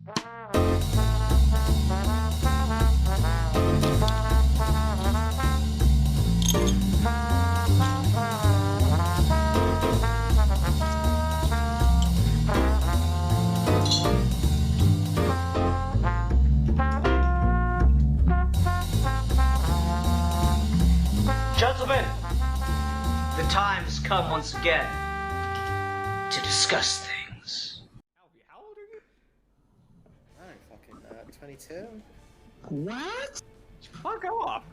Gentlemen, the time has come once again to discuss things. How old are you? I don't fucking 22. What? Fuck off.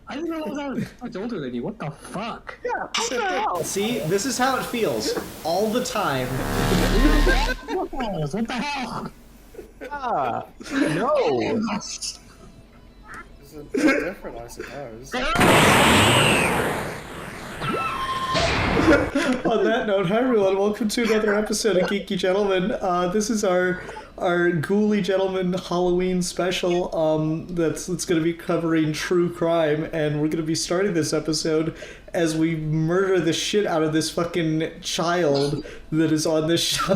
I didn't realize I was much older than you. What the fuck? Yeah, what the hell? See, this is how it feels all the time. What the hell? Ah, no. This is a bit different, I suppose. On that note, hi everyone, welcome to another episode of Geeky Gentlemen. This is our Ghouly Gentleman Halloween special that's going to be covering true crime, and we're going to be starting this episode as we murder the shit out of this fucking child that is on this show.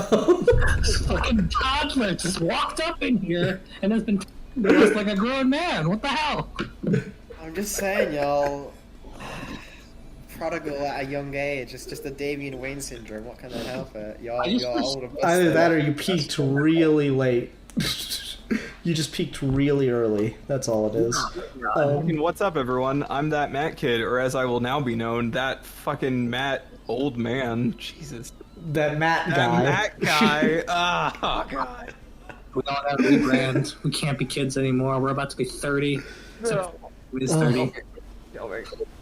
This fucking toddler just walked up in here and has been dressed like a grown man. What the hell? I'm just saying, y'all. Prodigal at a young age. It's just the Damian Wayne syndrome. What can I help it? Y'all old and Either that or you peaked really late. You just peaked really early. That's all it is. What's up, everyone? I'm that Matt kid, or as I will now be known, that fucking Matt old man. Jesus. That Matt guy. That Matt guy. Oh, God. We all have rebrand. We can't be kids anymore. We're about to be 30. So he's 30.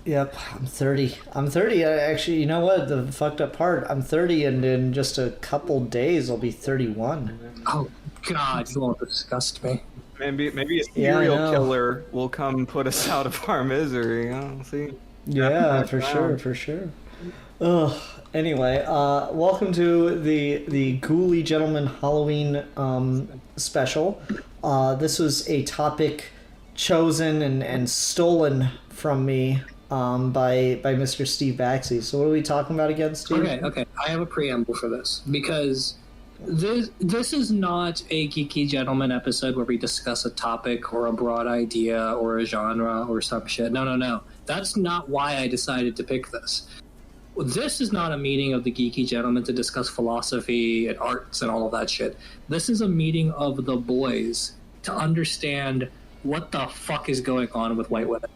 Yep, I'm 30. I'm 30. Actually, you know what? The fucked up part, I'm 30, and in just a couple days, I'll be 31. Oh, God, you won't disgust me. Maybe a serial killer will come put us out of our misery. See? Yeah, for sure. Ugh. Anyway, welcome to the Ghouly Gentleman Halloween special. This was a topic chosen and stolen from me by Mr. Steve Baxey. So what are we talking about again, Steve? Okay. I have a preamble for this because this is not a Geeky Gentleman episode where we discuss a topic or a broad idea or a genre or some shit. No. That's not why I decided to pick this. This is not a meeting of the Geeky Gentlemen to discuss philosophy and arts and all of that shit. This is a meeting of the boys to understand what the fuck is going on with white women.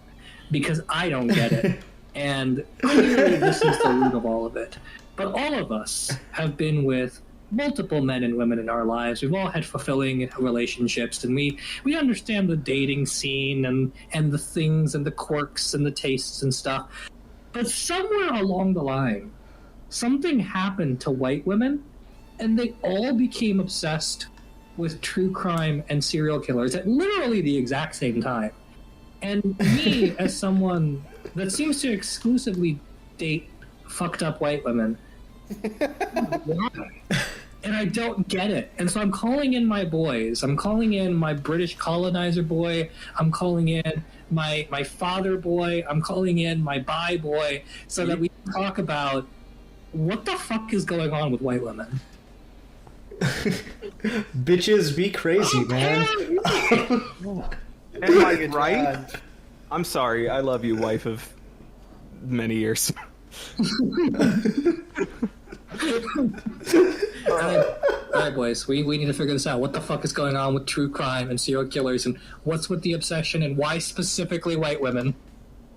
Because I don't get it. And clearly this is the root of all of it. But all of us have been with multiple men and women in our lives. We've all had fulfilling relationships, and we understand the dating scene and the things and the quirks and the tastes and stuff. But somewhere along the line, something happened to white women, and they all became obsessed with true crime and serial killers at literally the exact same time. And me, as someone that seems to exclusively date fucked up white women, and I don't get it. And so I'm calling in my boys. I'm calling in my British colonizer boy. I'm calling in my father boy. I'm calling in my bi boy so that we can talk about what the fuck is going on with white women. Bitches be crazy, man. Am I right? I'm sorry. I love you, wife of many years. All right, boys. We need to figure this out. What the fuck is going on with true crime and serial killers, and what's with the obsession, and why specifically white women?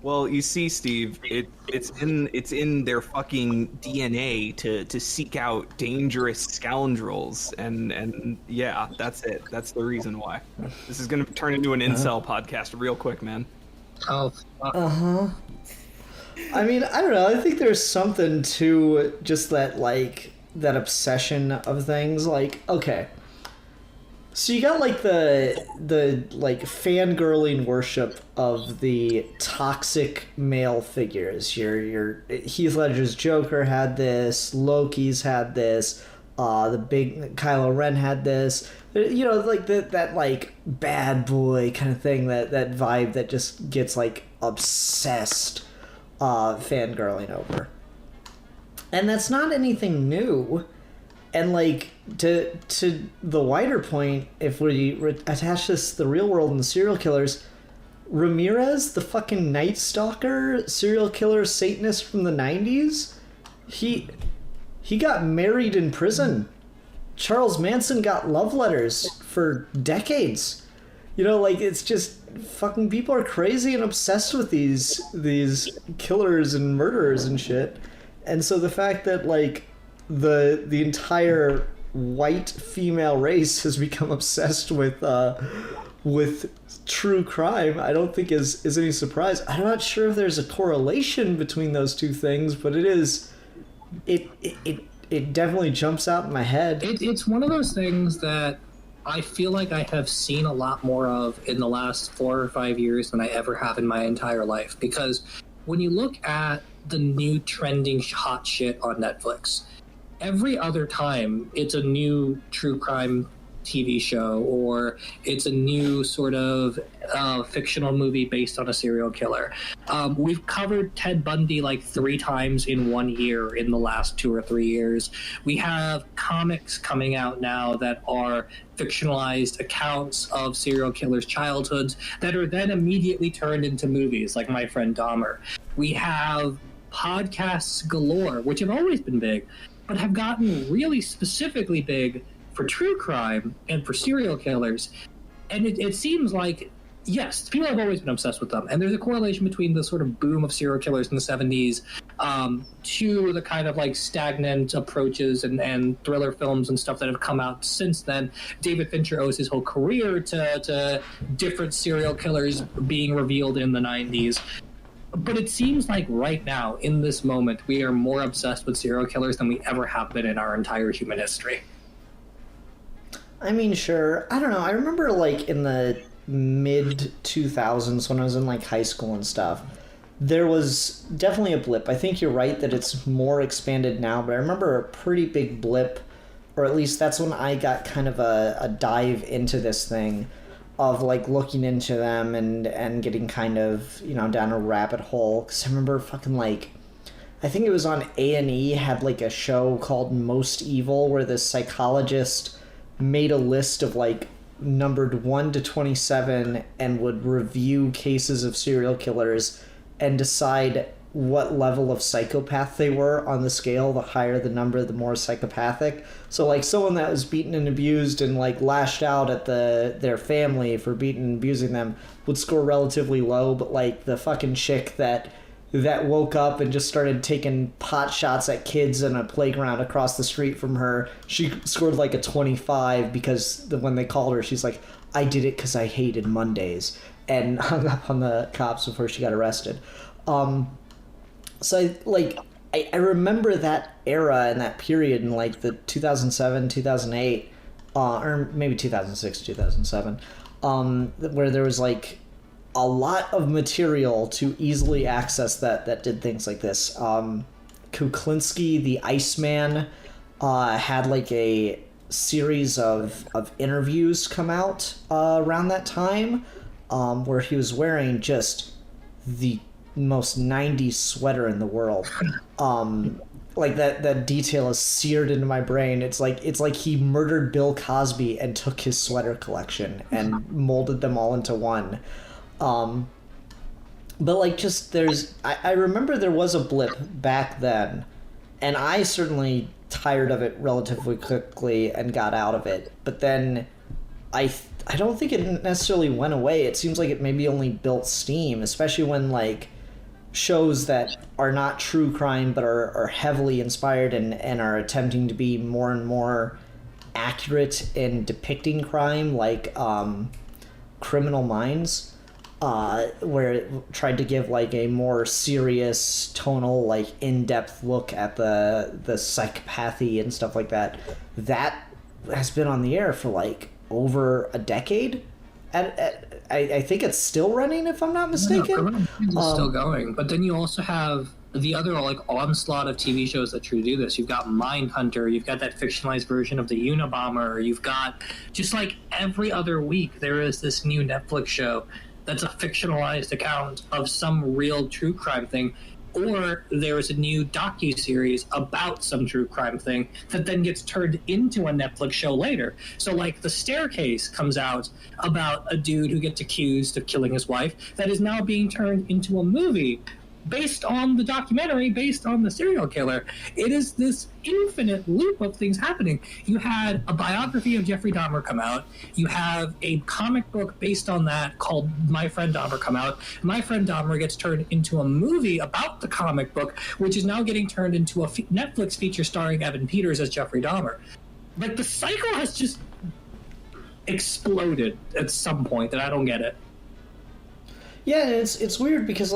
Well, you see, Steve, it's in their fucking DNA to seek out dangerous scoundrels, and yeah, that's it. That's the reason why. This is gonna turn into an incel podcast real quick, man. Oh, fuck. I mean, I don't know. I think there's something to just that, like, that obsession of things. Like, okay, so you got like the like fangirling worship of the toxic male figures. Your Heath Ledger's Joker had this. Loki's had this. The big Kylo Ren had this. You know, like that like bad boy kind of thing. That vibe that just gets like obsessed. Fangirling over. And that's not anything new. And like to the wider point, if we attach this to the real world and the serial killers, Ramirez, the fucking Night Stalker serial killer Satanist from the 90s, he got married in prison. Charles Manson got love letters for decades. You know, like, it's just fucking people are crazy and obsessed with these killers and murderers and shit. And so the fact that like the entire white female race has become obsessed with true crime, I don't think is any surprise. I'm not sure if there's a correlation between those two things, but it definitely jumps out in my head. It's one of those things that I feel like I have seen a lot more of in the last 4 or 5 years than I ever have in my entire life. Because when you look at the new trending hot shit on Netflix, every other time it's a new true crime TV show or it's a new sort of fictional movie based on a serial killer. We've covered Ted Bundy like 3 times in 1 year in the last 2 or 3 years. We have comics coming out now that are fictionalized accounts of serial killers' childhoods that are then immediately turned into movies, like My Friend Dahmer. We have podcasts galore, which have always been big, but have gotten really specifically big for true crime and for serial killers. And it seems like, yes, people have always been obsessed with them. And there's a correlation between the sort of boom of serial killers in the 70s to the kind of like stagnant approaches and thriller films and stuff that have come out since then. David Fincher owes his whole career to different serial killers being revealed in the 90s. But it seems like right now, in this moment, we are more obsessed with serial killers than we ever have been in our entire human history. I mean, sure. I don't know. I remember, like, in the mid-2000s when I was in, like, high school and stuff, there was definitely a blip. I think you're right that it's more expanded now, but I remember a pretty big blip, or at least that's when I got kind of a dive into this thing of, like, looking into them and getting kind of, you know, down a rabbit hole. Because I remember fucking, like, I think it was on A&E, had, like, a show called Most Evil where this psychologist made a list of like numbered 1 to 27 and would review cases of serial killers and decide what level of psychopath they were on the scale. The higher the number, the more psychopathic. So like someone that was beaten and abused and like lashed out at their family for beating and abusing them would score relatively low, but like the fucking chick that woke up and just started taking pot shots at kids in a playground across the street from her, she scored like a 25 because when they called her, she's like, I did it because I hated Mondays, and hung up on the cops before she got arrested. So I remember that era and that period in like the 2007, 2008, or maybe 2006, 2007, where there was like a lot of material to easily access that did things like this. Kuklinski the Iceman had like a series of interviews come out around that time where he was wearing just the most 90s sweater in the world. Like that detail is seared into my brain. It's like he murdered Bill Cosby and took his sweater collection and molded them all into one. But like just I remember there was a blip back then, and I certainly tired of it relatively quickly and got out of it. But then I don't think it necessarily went away. It seems like it maybe only built steam, especially when like shows that are not true crime but are heavily inspired and are attempting to be more and more accurate in depicting crime, like Criminal Minds. Where it tried to give like a more serious, tonal, like in-depth look at the psychopathy and stuff like that. That has been on the air for like over a decade. I think it's still running, if I'm not mistaken. It's still going. But then you also have the other like onslaught of TV shows that try to do this. You've got Mindhunter, you've got that fictionalized version of the Unabomber, you've got just like every other week there is this new Netflix show that's a fictionalized account of some real true crime thing. or there's a new docu-series about some true crime thing that then gets turned into a Netflix show later. So, like, The Staircase comes out about a dude who gets accused of killing his wife that is now being turned into a movie based on the documentary, based on the serial killer. It is this infinite loop of things happening. You had a biography of Jeffrey Dahmer come out. You have a comic book based on that called My Friend Dahmer come out. My Friend Dahmer gets turned into a movie about the comic book, which is now getting turned into a Netflix feature starring Evan Peters as Jeffrey Dahmer. Like, the cycle has just exploded at some point, and I don't get it. Yeah, it's weird because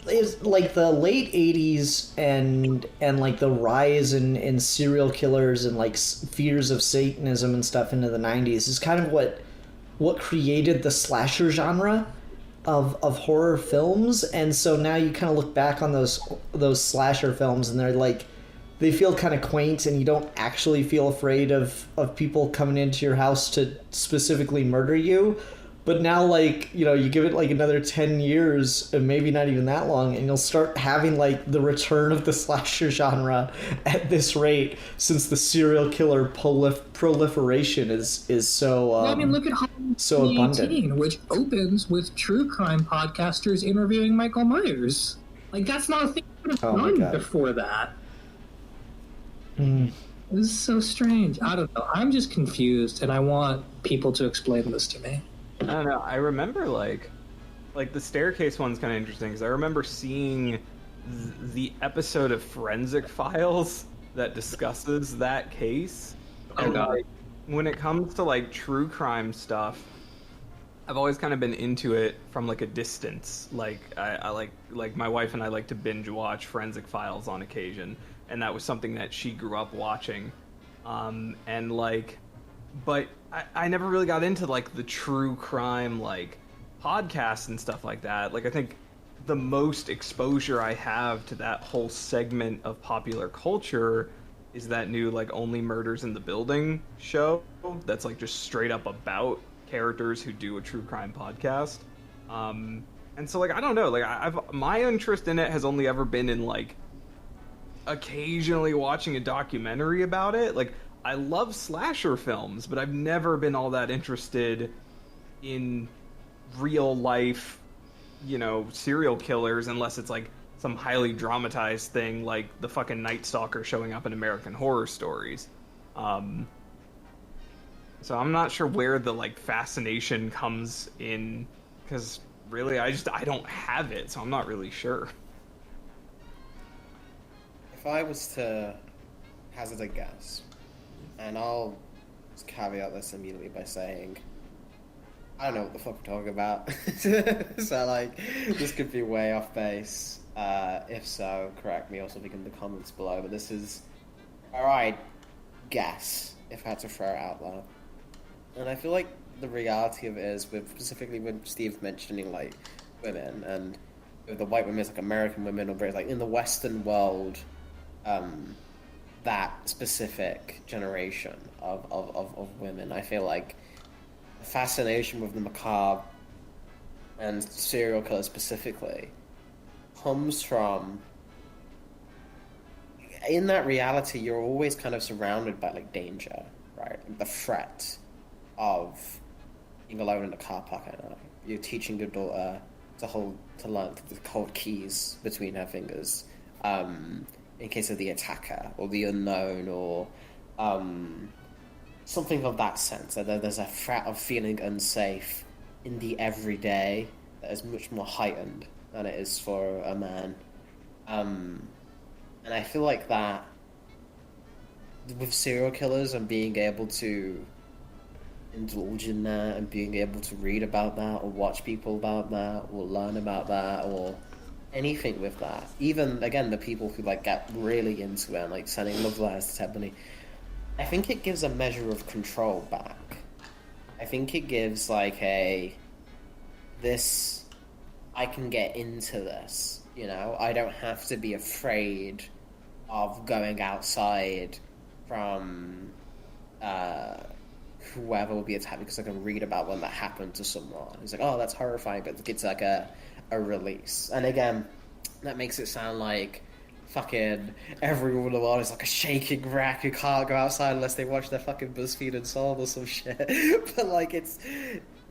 it's like the late 80s and like the rise in serial killers and like fears of Satanism and stuff into the 90s is kind of what created the slasher genre of horror films. And so now you kind of look back on those slasher films and they're like, they feel kind of quaint and you don't actually feel afraid of people coming into your house to specifically murder you. But now, like, you know, you give it like another 10 years, and maybe not even that long, and you'll start having like the return of the slasher genre at this rate, since the serial killer proliferation is so well, I mean, look at so abundant, which opens with true crime podcasters interviewing Michael Myers. Like, that's not a thing that was done before that. This is so strange. I don't know. I'm just confused, and I want people to explain this to me. I don't know. I remember like the Staircase one's kind of interesting because I remember seeing the episode of Forensic Files that discusses that case. And like, when it comes to like true crime stuff, I've always kind of been into it from like a distance. Like I like my wife and I like to binge watch Forensic Files on occasion, and that was something that she grew up watching, and like. But I never really got into like the true crime like podcasts and stuff like that. Like, I think the most exposure I have to that whole segment of popular culture is that new like Only Murders in the Building show that's like just straight up about characters who do a true crime podcast. And so like I don't know, like my interest in it has only ever been in like occasionally watching a documentary about it. Like, I love slasher films, but I've never been all that interested in real life, you know, serial killers unless it's like some highly dramatized thing like the fucking Night Stalker showing up in American Horror Stories. So I'm not sure where the like fascination comes in, because really I don't have it, so I'm not really sure. If I was to hazard a guess, and I'll just caveat this immediately by saying, I don't know what the fuck we're talking about. So, like, this could be way off base. If so, correct me or something in the comments below. But this is, alright, guess, if I had to throw it out there. And I feel like the reality of it is, specifically when Steve's mentioning, like, women, and the white women, it's like American women, or British, like, in the Western world, that specific generation of women, I feel like the fascination with the macabre and serial killers specifically comes from, in that reality, you're always kind of surrounded by like danger, right? The threat of being alone in a car park at night. You're teaching your daughter to learn to hold keys between her fingers. In case of the attacker or the unknown or something of that sense. There's a threat of feeling unsafe in the everyday that is much more heightened than it is for a man. And I feel like that with serial killers and being able to indulge in that and being able to read about that or watch people about that or learn about that or anything with that, even again the people who like get really into it and like sending love letters to Ted Bundy, I think it gives a measure of control back. I think it gives like I can get into this, you know, I don't have to be afraid of going outside from whoever will be attacked because I can read about when that happened to someone. It's like, oh, that's horrifying, but it's like a release. And again, that makes it sound like fucking everyone in the world is like a shaking wreck who can't go outside unless they watch their fucking BuzzFeed Unsolved or some shit. But like, it's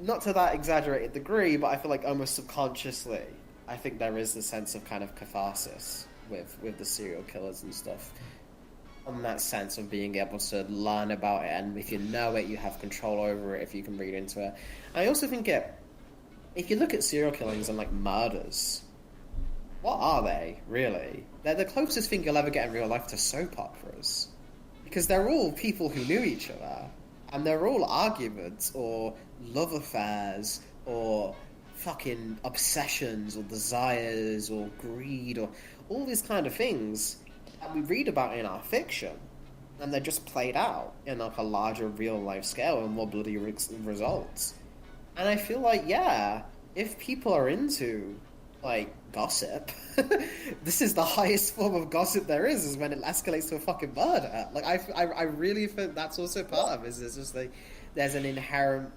not to that exaggerated degree, but I feel like almost subconsciously, I think there is a sense of kind of catharsis with the serial killers and stuff. On that sense of being able to learn about it, and if you know it, you have control over it, if you can read into it. I also think if you look at serial killings and like murders, what are they, really? They're the closest thing you'll ever get in real life to soap operas. Because they're all people who knew each other, and they're all arguments, or love affairs, or fucking obsessions, or desires, or greed, or all these kind of things that we read about in our fiction. And they're just played out in like a larger real-life scale and more bloody results. And I feel like, yeah, if people are into like gossip, this is the highest form of gossip there is when it escalates to a fucking murder. Like I really think that's also part of it. It's just like there's an inherent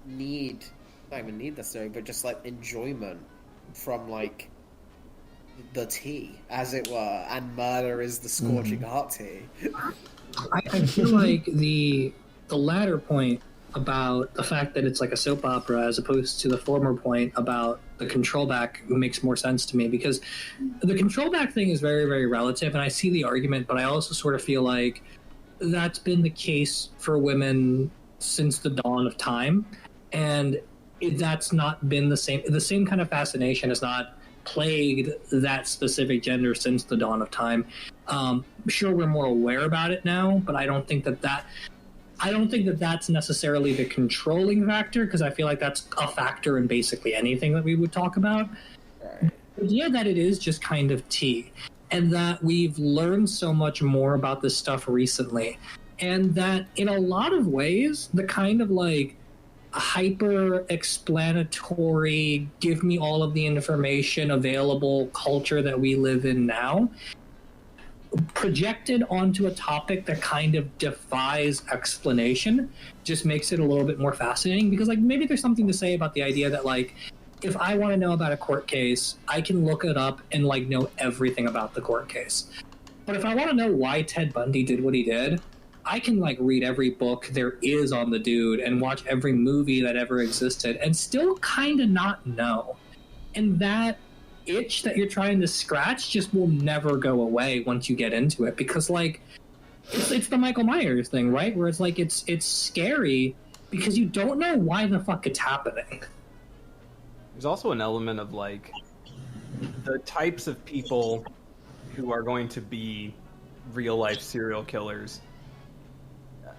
need, not even need necessarily, but just like enjoyment from like the tea, as it were, and murder is the scorching hot tea. I feel like the latter point about the fact that it's like a soap opera as opposed to the former point about the control back makes more sense to me, because the control back thing is very, very relative, and I see the argument, but I also sort of feel like that's been the case for women since the dawn of time, and that's not been the same kind of fascination has not plagued that specific gender since the dawn of time. Sure, we're more aware about it now, but I don't think that that's necessarily the controlling factor, because I feel like that's a factor in basically anything that we would talk about. Right. Yeah, that it is just kind of tea, and that we've learned so much more about this stuff recently, and that in a lot of ways, the kind of like hyper explanatory, give me all of the information available culture that we live in now, projected onto a topic that kind of defies explanation, just makes it a little bit more fascinating, because like maybe there's something to say about the idea that like if I want to know about a court case, I can look it up and like know everything about the court case. But if I want to know why Ted Bundy did what he did, I can like read every book there is on the dude and watch every movie that ever existed and still kind of not know. And that itch that you're trying to scratch just will never go away once you get into it, because like it's the Michael Myers thing, right? Where it's like it's scary because you don't know why the fuck it's happening. There's also an element of like the types of people who are going to be real life serial killers.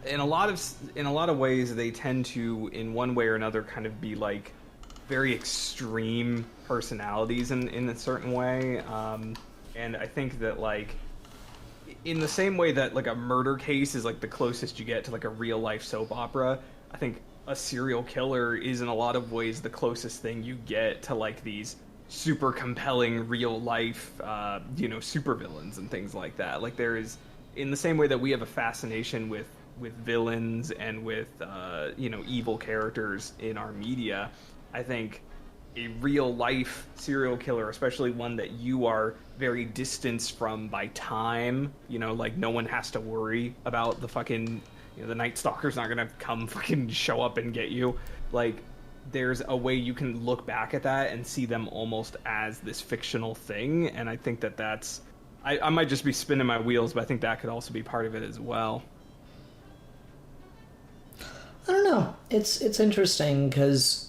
In a lot of ways, they tend to, in one way or another, kind of be like very extreme personalities in a certain way. And I think that like in the same way that like a murder case is like the closest you get to like a real life soap opera, I think a serial killer is in a lot of ways the closest thing you get to like these super compelling real life supervillains and things like that. Like there is, in the same way that we have a fascination with villains and with evil characters in our media, I think a real life serial killer, especially one that you are very distanced from by time, like no one has to worry about the fucking, the Night Stalker's not gonna come fucking show up and get you. Like there's a way you can look back at that and see them almost as this fictional thing, and I think that's I might just be spinning my wheels, but I think that could also be part of it as well. I don't know. It's interesting because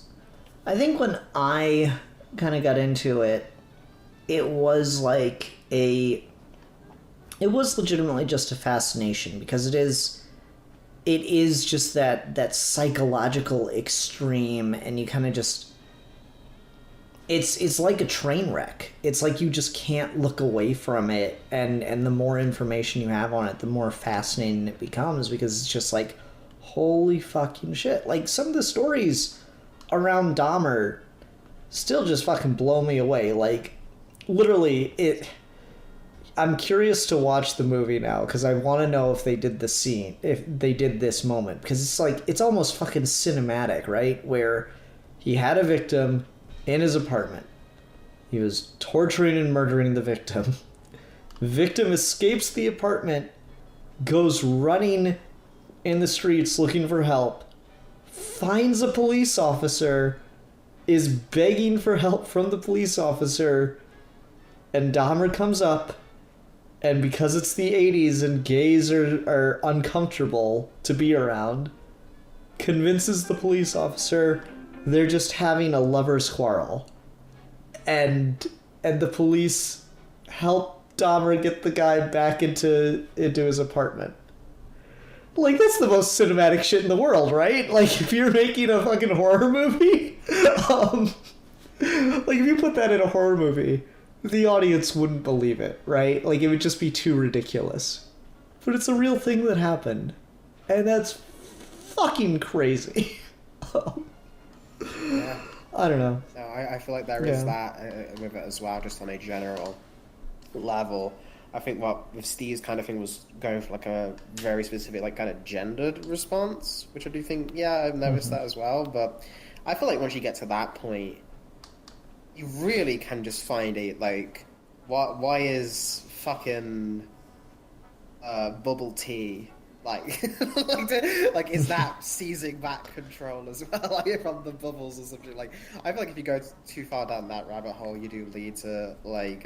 I think when I kind of got into it, it was legitimately just a fascination, because it is just that psychological extreme, and you kind of just it's like a train wreck. It's like you just can't look away from it, and the more information you have on it, the more fascinating it becomes, because it's just like, holy fucking shit. Like, some of the stories around Dahmer still just fucking blow me away. Like, literally, I'm curious to watch the movie now, because I want to know if they did the scene, if they did this moment, because it's like, it's almost fucking cinematic, right? Where he had a victim in his apartment. He was torturing and murdering the victim. Victim escapes the apartment, goes running in the streets looking for help, finds a police officer, is begging for help from the police officer, and Dahmer comes up, and because it's the 80s and gays are uncomfortable to be around, convinces the police officer they're just having a lover's quarrel. And the police help Dahmer get the guy back into his apartment. Like, that's the most cinematic shit in the world, right? Like, if you're making a fucking horror movie, like, if you put that in a horror movie, the audience wouldn't believe it, right? Like, it would just be too ridiculous. But it's a real thing that happened. And that's fucking crazy. Yeah. I don't know. No, I feel like there is that with it as well, just on a general level. I think what with Steve's kind of thing was going for like a very specific, like kind of gendered response, which I do think, yeah, I've noticed that as well. But I feel like once you get to that point, you really can just find a like, why is fucking bubble tea like like is that seizing back control as well, like from the bubbles or something? Like, I feel like if you go too far down that rabbit hole, you do lead to like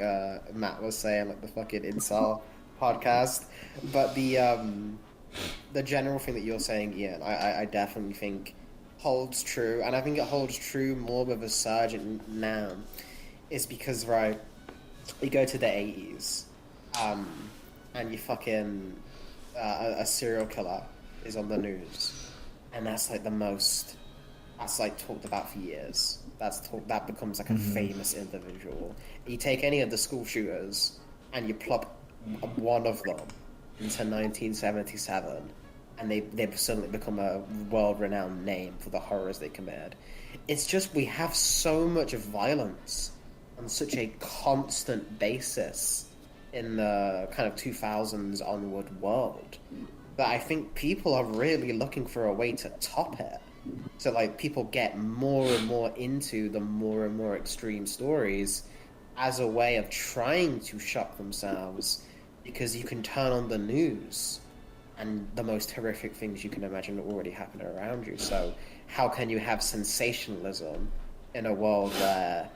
Matt was saying, like the fucking incel podcast. But the general thing that you're saying, Ian, I definitely think holds true, and I think it holds true more with a sergeant now, is because, right, you go to the 80s, and you fucking a serial killer is on the news, and that's like that's like talked about for years. That becomes like a famous individual. You take any of the school shooters and you plop one of them into 1977, and they've suddenly become a world-renowned name for the horrors they committed. It's just, we have so much violence on such a constant basis in the kind of 2000s onward world that I think people are really looking for a way to top it. So like, people get more and more into the more and more extreme stories as a way of trying to shock themselves, because you can turn on the news and the most horrific things you can imagine are already happening around you. So how can you have sensationalism in a world where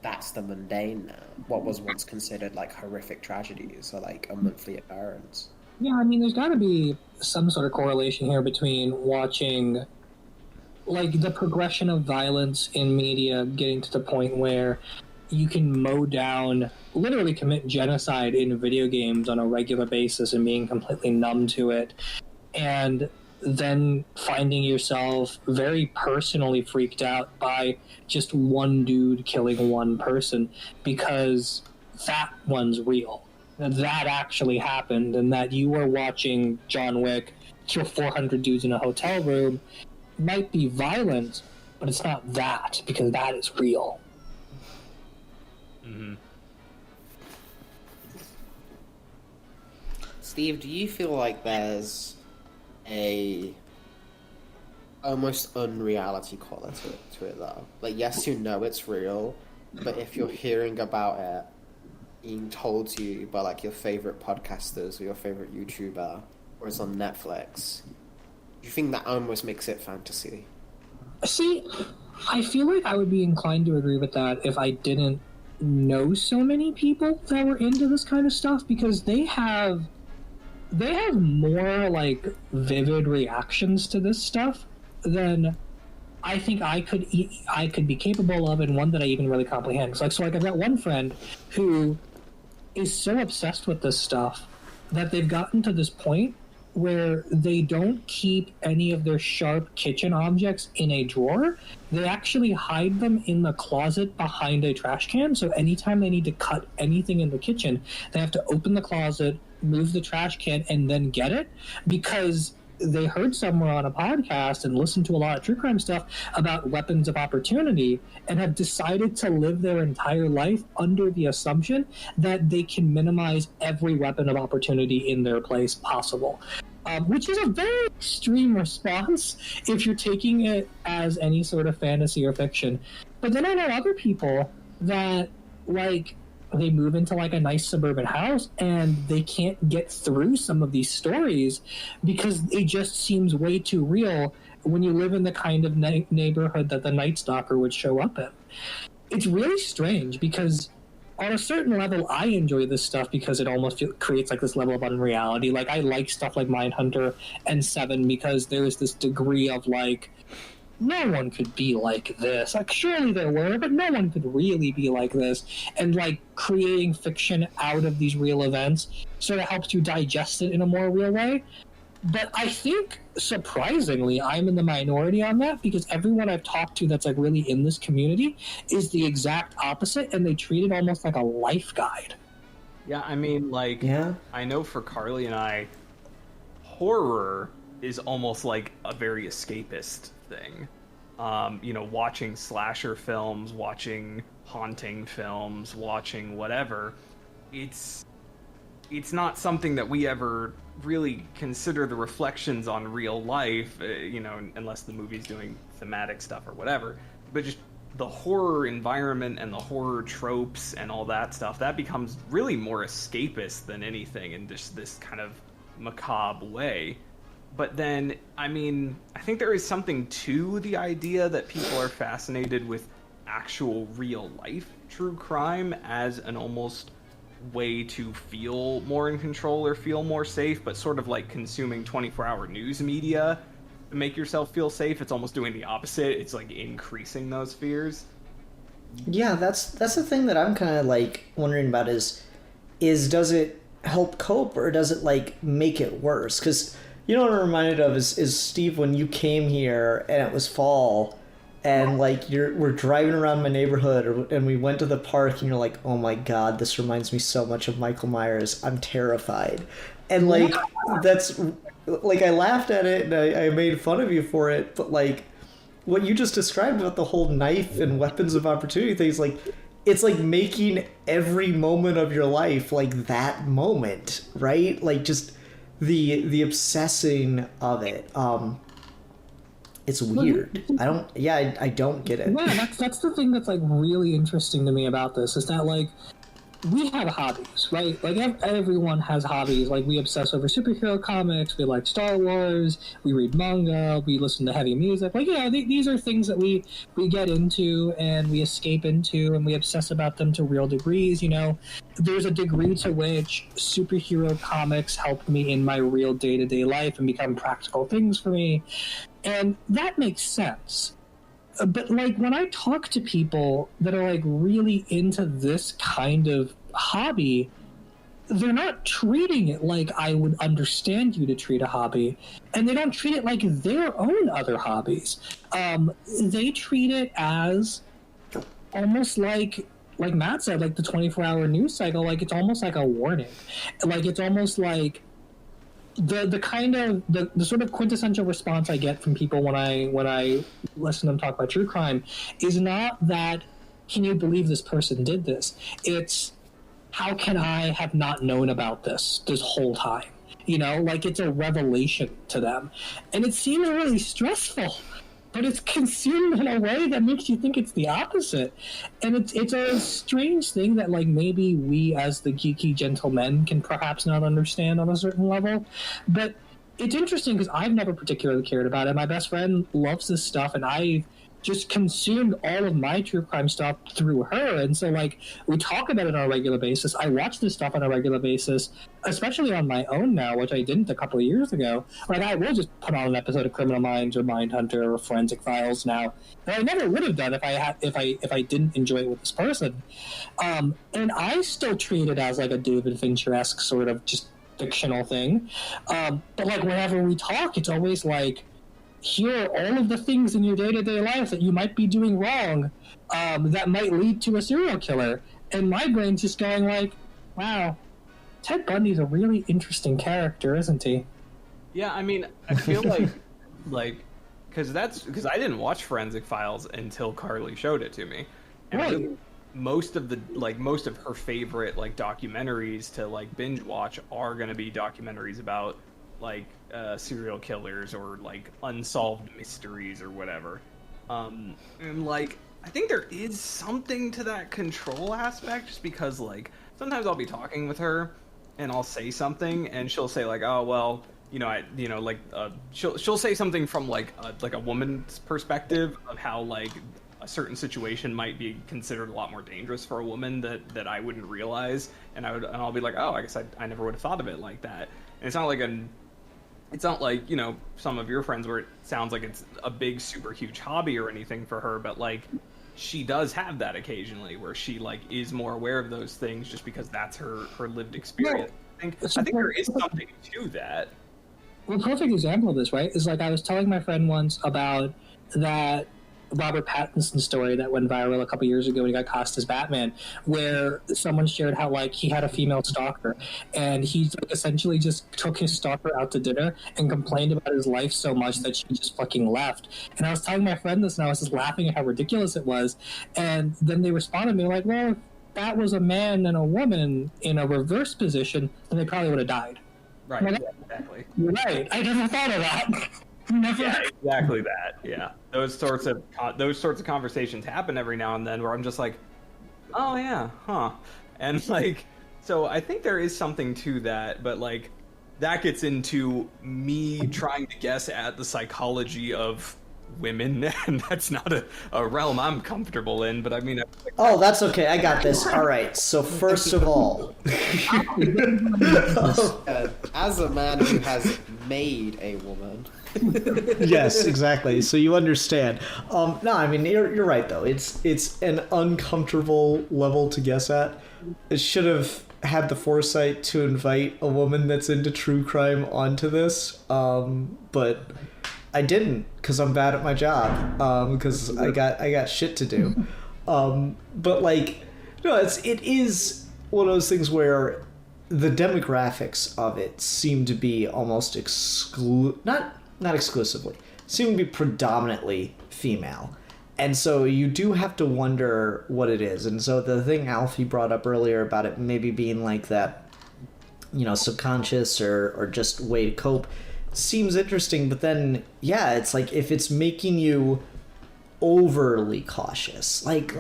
that's the mundane now? What was once considered like horrific tragedies or like a monthly occurrence. Yeah, I mean, there's got to be some sort of correlation here between watching, like, the progression of violence in media getting to the point where you can mow down, literally commit genocide in video games on a regular basis and being completely numb to it, and then finding yourself very personally freaked out by just one dude killing one person, because that one's real. That actually happened, and that you were watching John Wick kill 400 dudes in a hotel room might be violent, but it's not that, because that is real. Mm-hmm. Steve, do you feel like there's a almost unreality quality to it though? Like, yes, you know it's real, but if you're hearing about it being told to you by like your favorite podcasters or your favorite YouTuber, or it's on Netflix, do you think that almost makes it fantasy? See, I feel like I would be inclined to agree with that if I didn't know so many people that were into this kind of stuff, because they have more like vivid reactions to this stuff than I think I could be capable of, and one that I even really comprehend. So I've got one friend who is so obsessed with this stuff that they've gotten to this point where they don't keep any of their sharp kitchen objects in a drawer. They actually hide them in the closet behind a trash can. So anytime they need to cut anything in the kitchen, they have to open the closet, move the trash can, and then get it, because they heard somewhere on a podcast and listened to a lot of true crime stuff about weapons of opportunity, and have decided to live their entire life under the assumption that they can minimize every weapon of opportunity in their place possible. Which is a very extreme response if you're taking it as any sort of fantasy or fiction. But then I know other people that like they move into like a nice suburban house and they can't get through some of these stories because it just seems way too real when you live in the kind of neighborhood that the Night Stalker would show up in. It's really strange because on a certain level I enjoy this stuff because it almost creates like this level of unreality. Like I like stuff like Mindhunter and Seven because there's this degree of like, no one could be like this. Like, surely there were, but no one could really be like this. And, like, creating fiction out of these real events sort of helps you digest it in a more real way. But I think, surprisingly, I'm in the minority on that because everyone I've talked to that's, like, really in this community is the exact opposite, and they treat it almost like a life guide. Yeah, I mean, like, I know for Carly and I, horror is almost like a very escapist thing. You know, watching slasher films, watching haunting films, watching whatever, it's not something that we ever really consider the reflections on real life, you know, unless the movie's doing thematic stuff or whatever. But just the horror environment and the horror tropes and all that stuff, that becomes really more escapist than anything in just this kind of macabre way. But then, I mean, I think there is something to the idea that people are fascinated with actual real life true crime as an almost way to feel more in control or feel more safe, but sort of like consuming 24-hour news media to make yourself feel safe. It's almost doing the opposite. It's like increasing those fears. Yeah, that's the thing that I'm kind of like wondering about is does it help cope or does it like make it worse? Because you know what I'm reminded of is Steve, when you came here and it was fall and like we're driving around my neighborhood and we went to the park and you're like, oh my god, this reminds me so much of Michael Myers. I'm terrified. And like that's like I laughed at it and I made fun of you for it, but like what you just described about the whole knife and weapons of opportunity things, like it's like making every moment of your life like that moment, right? Like just the obsessing of it. It's weird. I don't get it. Yeah, that's the thing that's like really interesting to me about this is that like we have hobbies, right? Like everyone has hobbies. Like we obsess over superhero comics. We like Star Wars. We read manga. We listen to heavy music. Like these are things that we get into and we escape into and we obsess about them to real degrees. You know, there's a degree to which superhero comics help me in my real day-to-day life and become practical things for me, and that makes sense. But like when I talk to people that are like really into this kind of hobby, they're not treating it like I would understand you to treat a hobby, and they don't treat it like their own other hobbies. They treat it as almost like Matt said, like the 24-hour news cycle. Like it's almost like a warning. Like it's almost like the kind of the sort of quintessential response I get from people when I listen to them talk about true crime is not that, can you believe this person did this? It's, how can I have not known about this whole time? You know, like it's a revelation to them. And it seems really stressful, but it's consumed in a way that makes you think it's the opposite. And it's a strange thing that like maybe we as the geeky gentlemen can perhaps not understand on a certain level. But it's interesting because I've never particularly cared about it. My best friend loves this stuff, and I've just consumed all of my true crime stuff through her. And so like we talk about it on a regular basis. I watch this stuff on a regular basis, especially on my own now, which I didn't a couple of years ago. Like I will just put on an episode of Criminal Minds or Mindhunter or Forensic Files now that I never would have done if I didn't enjoy it with this person. And I still treat it as like a David Fincher-esque sort of just fictional thing. But like whenever we talk, it's always like, here are all of the things in your day-to-day life that you might be doing wrong that might lead to a serial killer. And my brain's just going like, wow, Ted Bundy's a really interesting character, isn't he? Yeah, I mean, I feel like because I didn't watch Forensic Files until Carly showed it to me. And Right. really, most of her favorite like documentaries to like binge watch are going to be documentaries about like serial killers or like unsolved mysteries or whatever. And like I think there is something to that control aspect, just because like sometimes I'll be talking with her and I'll say something and she'll say like, oh well, she'll say something from like a woman's perspective of how like a certain situation might be considered a lot more dangerous for a woman that I wouldn't realize, and I'll be like, oh, I guess I never would have thought of it like that. And it's not like some of your friends where it sounds like it's a big super huge hobby or anything for her, but like she does have that occasionally where she like is more aware of those things just because that's her lived experience. I think there is something to that. Well, a perfect example of this, right, is like I was telling my friend once about that Robert Pattinson story that went viral a couple years ago when he got cast as Batman, where someone shared how like he had a female stalker, and he like, essentially just took his stalker out to dinner and complained about his life so much that she just fucking left. And I was telling my friend this, and I was just laughing at how ridiculous it was. And then they responded to me like, "Well, if that was a man and a woman in a reverse position, then they probably would have died." Right. Like, yeah, exactly. You're right. I never thought of that. Never. Yeah, exactly that. Yeah, those sorts of conversations happen every now and then where I'm just like, oh yeah, huh, and like, so I think there is something to that, but like, that gets into me trying to guess at the psychology of women, and that's not a realm I'm comfortable in. But I mean, oh, that's okay. I got this. All right. So first of all, as a man who has made a woman. Yes, exactly. So you understand. No, I mean you're right though. It's an uncomfortable level to guess at. It should have had the foresight to invite a woman that's into true crime onto this, but I didn't because I'm bad at my job. Because I got shit to do. But like, no, it is one of those things where the demographics of it seem to be almost not exclusively, seem to be predominantly female. And so you do have to wonder what it is. And so the thing Alfie brought up earlier about it maybe being like that, subconscious or just way to cope seems interesting. But then, yeah, it's like if it's making you overly cautious, like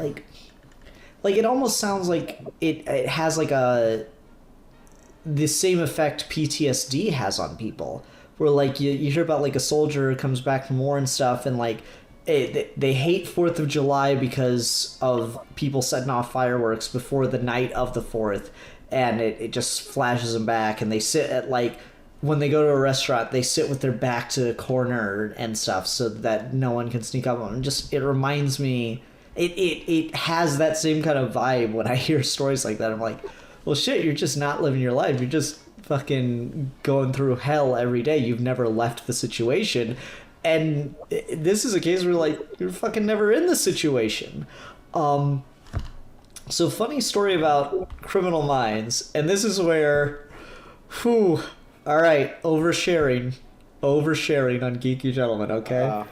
it almost sounds like it has like the same effect PTSD has on people. Where like you hear about like a soldier who comes back from war and stuff, and like they hate 4th of July because of people setting off fireworks before the night of the 4th, and it just flashes them back, and they sit at like when they go to a restaurant they sit with their back to the corner and stuff so that no one can sneak up on them. Just it reminds me, it has that same kind of vibe when I hear stories like that. I'm like, well shit, you're just not living your life, you're just fucking going through hell every day. You've never left the situation, and this is a case where like you're fucking never in the situation. So funny story about Criminal Minds, and this is where, all right, oversharing on Geeky Gentlemen, okay?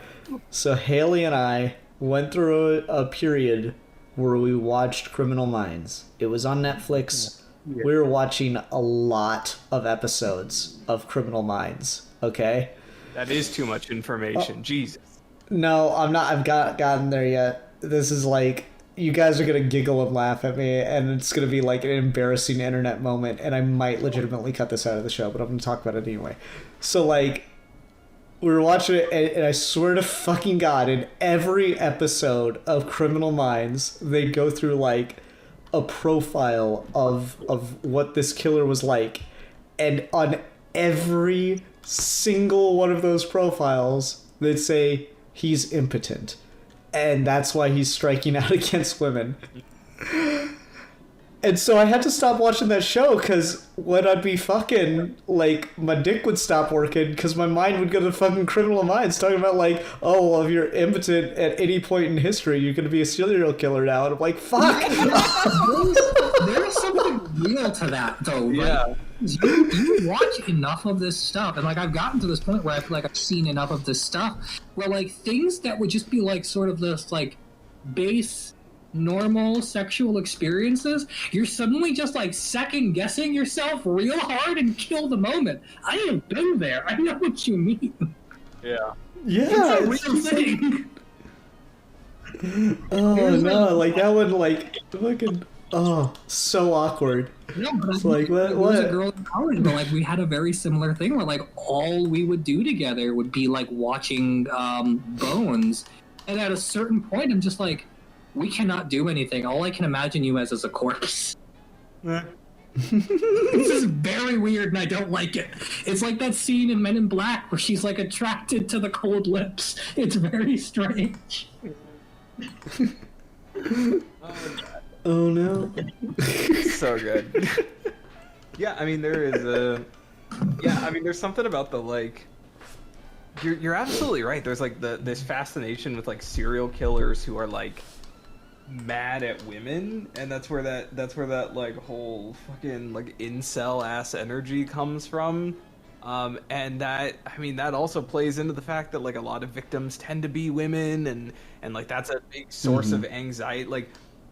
So Haley and I went through a period where we watched Criminal Minds. It was on Netflix. Yeah. We were watching a lot of episodes of Criminal Minds, okay? That is too much information. Jesus. No, I'm not. I've gotten there yet. This is like, you guys are going to giggle and laugh at me, and it's going to be like an embarrassing internet moment, and I might legitimately cut this out of the show, but I'm going to talk about it anyway. So, like, we were watching it, and I swear to fucking God, in every episode of Criminal Minds, they go through, like, a profile of what this killer was like, and on every single one of those profiles they'd say he's impotent and that's why he's striking out against women. And so I had to stop watching that show because when I'd be fucking, like, my dick would stop working because my mind would go to fucking Criminal Minds talking about, like, oh, well, if you're impotent at any point in history, you're going to be a serial killer now. And I'm like, fuck! There's something real to that, though. Yeah. Like, you watch enough of this stuff, and, like, I've gotten to this point where I feel like I've seen enough of this stuff, where, like, things that would just be, like, sort of this, like, base normal sexual experiences, you're suddenly just like second guessing yourself real hard and kill the moment. I have been there. I know what you mean. Yeah. Yeah, it's a real thing. Oh no, like that one, like fucking, oh, so awkward. No, but It's like there was a what? girl in college, but like we had a very similar thing where like all we would do together would be like watching Bones, and at a certain point, I'm just like, we cannot do anything. All I can imagine you as is a corpse. This is very weird, and I don't like it. It's like that scene in Men in Black where she's like attracted to the cold lips. It's very strange. Oh no. So good. Yeah, I mean there's something about the like. You're absolutely right. There's like this fascination with like serial killers who are like mad at women, and that's where that like whole fucking like incel ass energy comes from. And that, I mean, that also plays into the fact that like a lot of victims tend to be women, and like that's a big source of anxiety.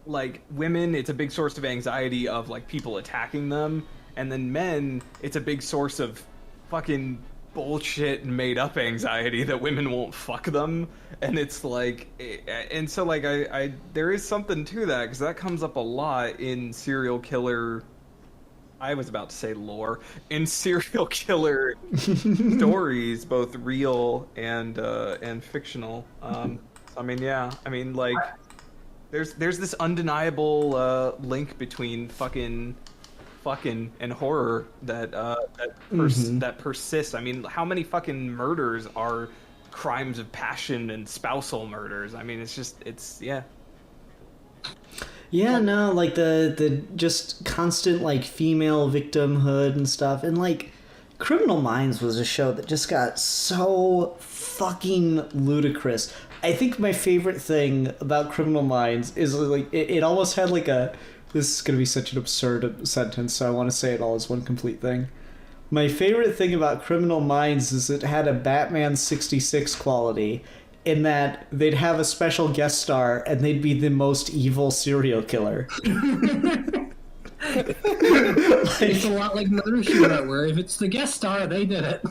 Like women, it's a big source of anxiety of like people attacking them, and then men, it's a big source of fucking bullshit and made up anxiety that women won't fuck them. And it's like, and so like I there is something to that, because that comes up a lot in serial killer, I was about to say lore, in serial killer stories, both real and fictional. I mean, yeah, I mean, like there's this undeniable link between fucking and horror that that persists. I mean, how many fucking murders are crimes of passion and spousal murders? I mean, it's yeah. Yeah, no, like the just constant like female victimhood and stuff, and like Criminal Minds was a show that just got so fucking ludicrous. I think my favorite thing about Criminal Minds is like it almost had like a, this is going to be such an absurd sentence, so I want to say it all as one complete thing. My favorite thing about Criminal Minds is it had a Batman 66 quality, in that they'd have a special guest star and they'd be the most evil serial killer. It's a lot like Murder, She Wrote, where if it's the guest star, they did it.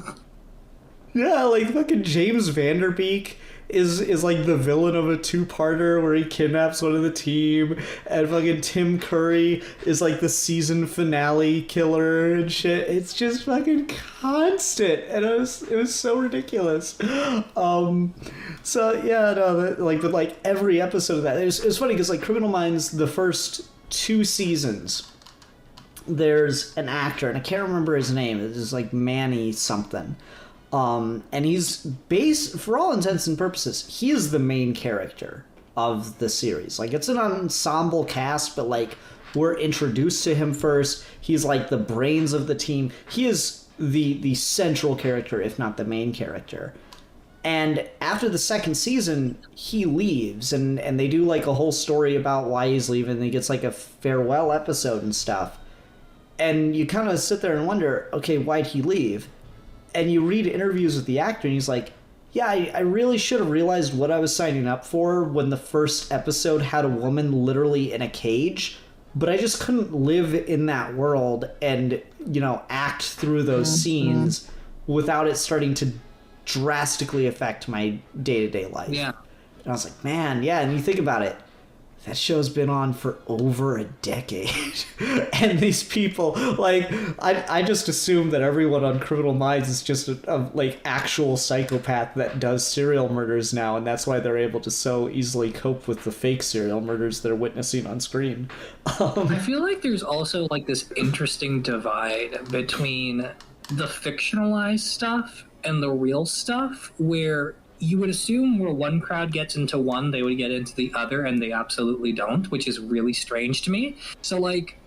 Yeah, like fucking James Vanderbeek is like the villain of a two-parter where he kidnaps one of the team, and fucking Tim Curry is like the season finale killer and shit. It's just fucking constant, and it was so ridiculous. So yeah, no, but every episode of that, it was funny because like Criminal Minds, the first 2 seasons, there's an actor, and I can't remember his name. It's like Manny something. And he's for all intents and purposes, he is the main character of the series. Like, it's an ensemble cast, but like we're introduced to him first. He's like the brains of the team. He is the central character, if not the main character. And after the second season, he leaves, and they do like a whole story about why he's leaving. He gets like a farewell episode and stuff. And you kind of sit there and wonder, okay, why'd he leave? And you read interviews with the actor, and he's like, yeah, I really should have realized what I was signing up for when the first episode had a woman literally in a cage, but I just couldn't live in that world and, you know, act through those scenes without it starting to drastically affect my day-to-day life. Yeah. And I was like, man, yeah, and you think about it, that show's been on for over a decade. And these people, like, I just assume that everyone on Criminal Minds is just a like actual psychopath that does serial murders now, and that's why they're able to so easily cope with the fake serial murders they're witnessing on screen. I feel like there's also like this interesting divide between the fictionalized stuff and the real stuff, where you would assume where one crowd gets into one, they would get into the other, and they absolutely don't, which is really strange to me. So, like,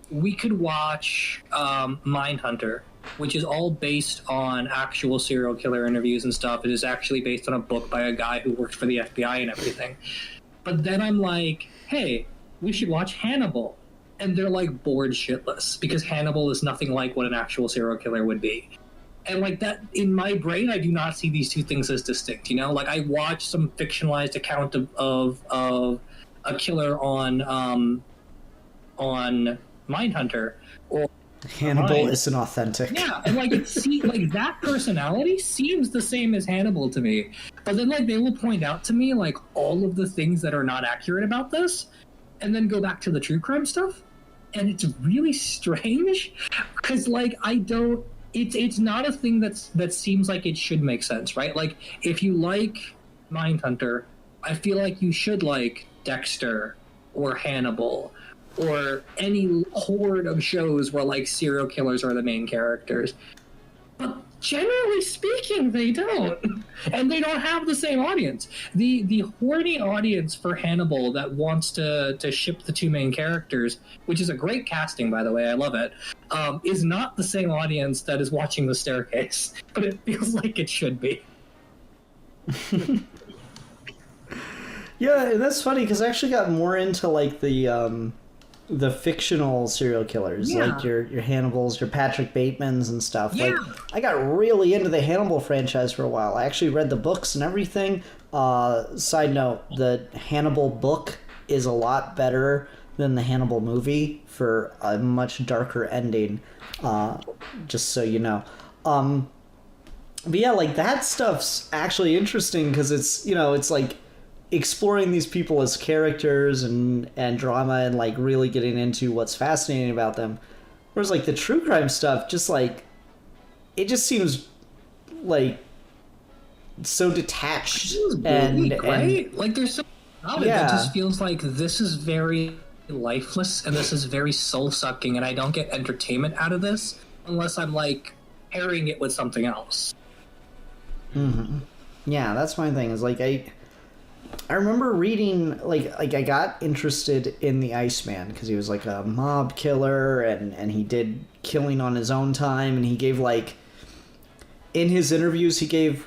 we could watch Mindhunter, which is all based on actual serial killer interviews and stuff. It is actually based on a book by a guy who worked for the FBI and everything. But then I'm like, hey, we should watch Hannibal. And they're, like, bored shitless, because Hannibal is nothing like what an actual serial killer would be. And, like, that, in my brain, I do not see these two things as distinct, you know? Like, I watched some fictionalized account of a killer on Mindhunter, or Hannibal isn't authentic. yeah, and, like, like, that personality seems the same as Hannibal to me. But then like they will point out to me like all of the things that are not accurate about this, and then go back to the true crime stuff, and it's really strange because like I don't. It's not a thing that seems like it should make sense, right? Like if you like Mindhunter, I feel like you should like Dexter or Hannibal or any horde of shows where like serial killers are the main characters. But generally speaking, they don't. And they don't have the same audience. The horny audience for Hannibal that wants to ship the two main characters, which is a great casting, by the way, I love it, is not the same audience that is watching The Staircase. But it feels like it should be. Yeah, and that's funny because I actually got more into like the fictional serial killers, like your Hannibals, your Patrick Batemans and stuff. Yeah. Like I got really into the Hannibal franchise for a while. I actually read the books and everything. Side note, the Hannibal book is a lot better than the Hannibal movie for a much darker ending. Just so you know. But yeah, like that stuff's actually interesting because it's, you know, it's like exploring these people as characters and drama and like really getting into what's fascinating about them. Whereas like the true crime stuff, just like it just seems like so detached and like there's so about it that just feels like this is very lifeless and this is very soul-sucking and I don't get entertainment out of this unless I'm like pairing it with something else. Mm-hmm. Yeah, that's my thing. Is like I remember reading like I got interested in the Iceman because he was like a mob killer and he did killing on his own time, and he gave like in his interviews he gave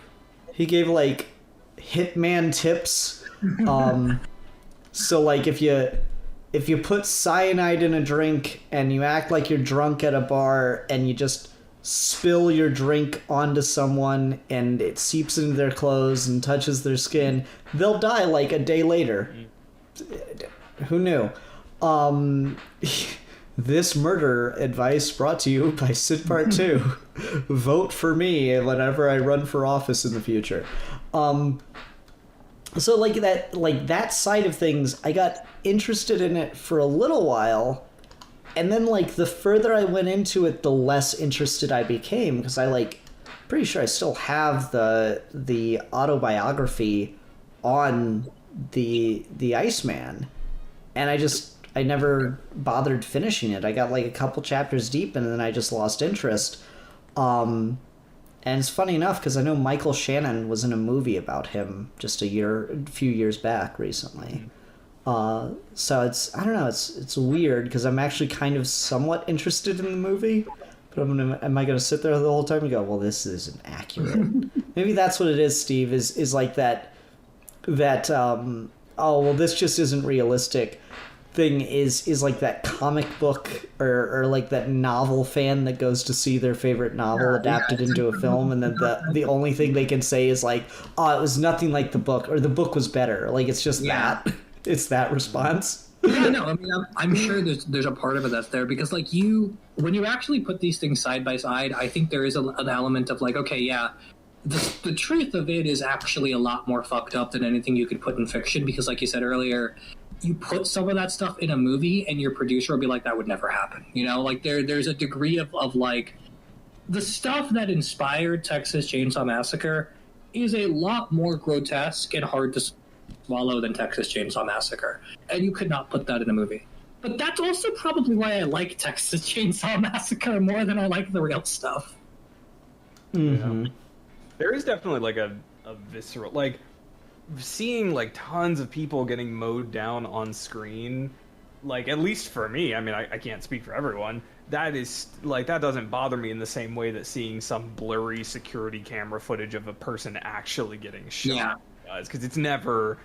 like hitman tips. So like if you put cyanide in a drink and you act like you're drunk at a bar and you just spill your drink onto someone and it seeps into their clothes and touches their skin, they'll die like a day later. Who knew? This murder advice brought to you by Sid Part 2. Vote for me whenever I run for office in the future. So like that side of things, I got interested in it for a little while. And then, like, the further I went into it, the less interested I became, because I, like, pretty sure I still have the autobiography on the Iceman. And I never bothered finishing it. I got, like, a couple chapters deep, and then I just lost interest. And it's funny enough, because I know Michael Shannon was in a movie about him just a few years back recently. So it's, I don't know, it's weird because I'm actually kind of somewhat interested in the movie, but am I going to sit there the whole time and go, well, this isn't accurate? Maybe that's what it is, Steve, is like that, oh, well, this just isn't realistic thing is like that comic book or like that novel fan that goes to see their favorite novel adapted into a film, and then the only thing they can say is like, oh, it was nothing like the book, or the book was better. Like, it's just that. It's that response. Yeah, no, I mean, I'm sure there's a part of it that's there because, like, when you actually put these things side by side, I think there is an element of, like, okay, yeah, the truth of it is actually a lot more fucked up than anything you could put in fiction because, like you said earlier, you put some of that stuff in a movie and your producer will be like, that would never happen. You know, like, there's a degree of like, the stuff that inspired Texas Chainsaw Massacre is a lot more grotesque and hard to swallow than Texas Chainsaw Massacre, and you could not put that in a movie. But that's also probably why I like Texas Chainsaw Massacre more than I like the real stuff. Mm-hmm. Yeah. There is definitely like a visceral, like seeing like tons of people getting mowed down on screen, like at least for me, I mean I can't speak for everyone, that is like, that doesn't bother me in the same way that seeing some blurry security camera footage of a person actually getting shot does, because it's never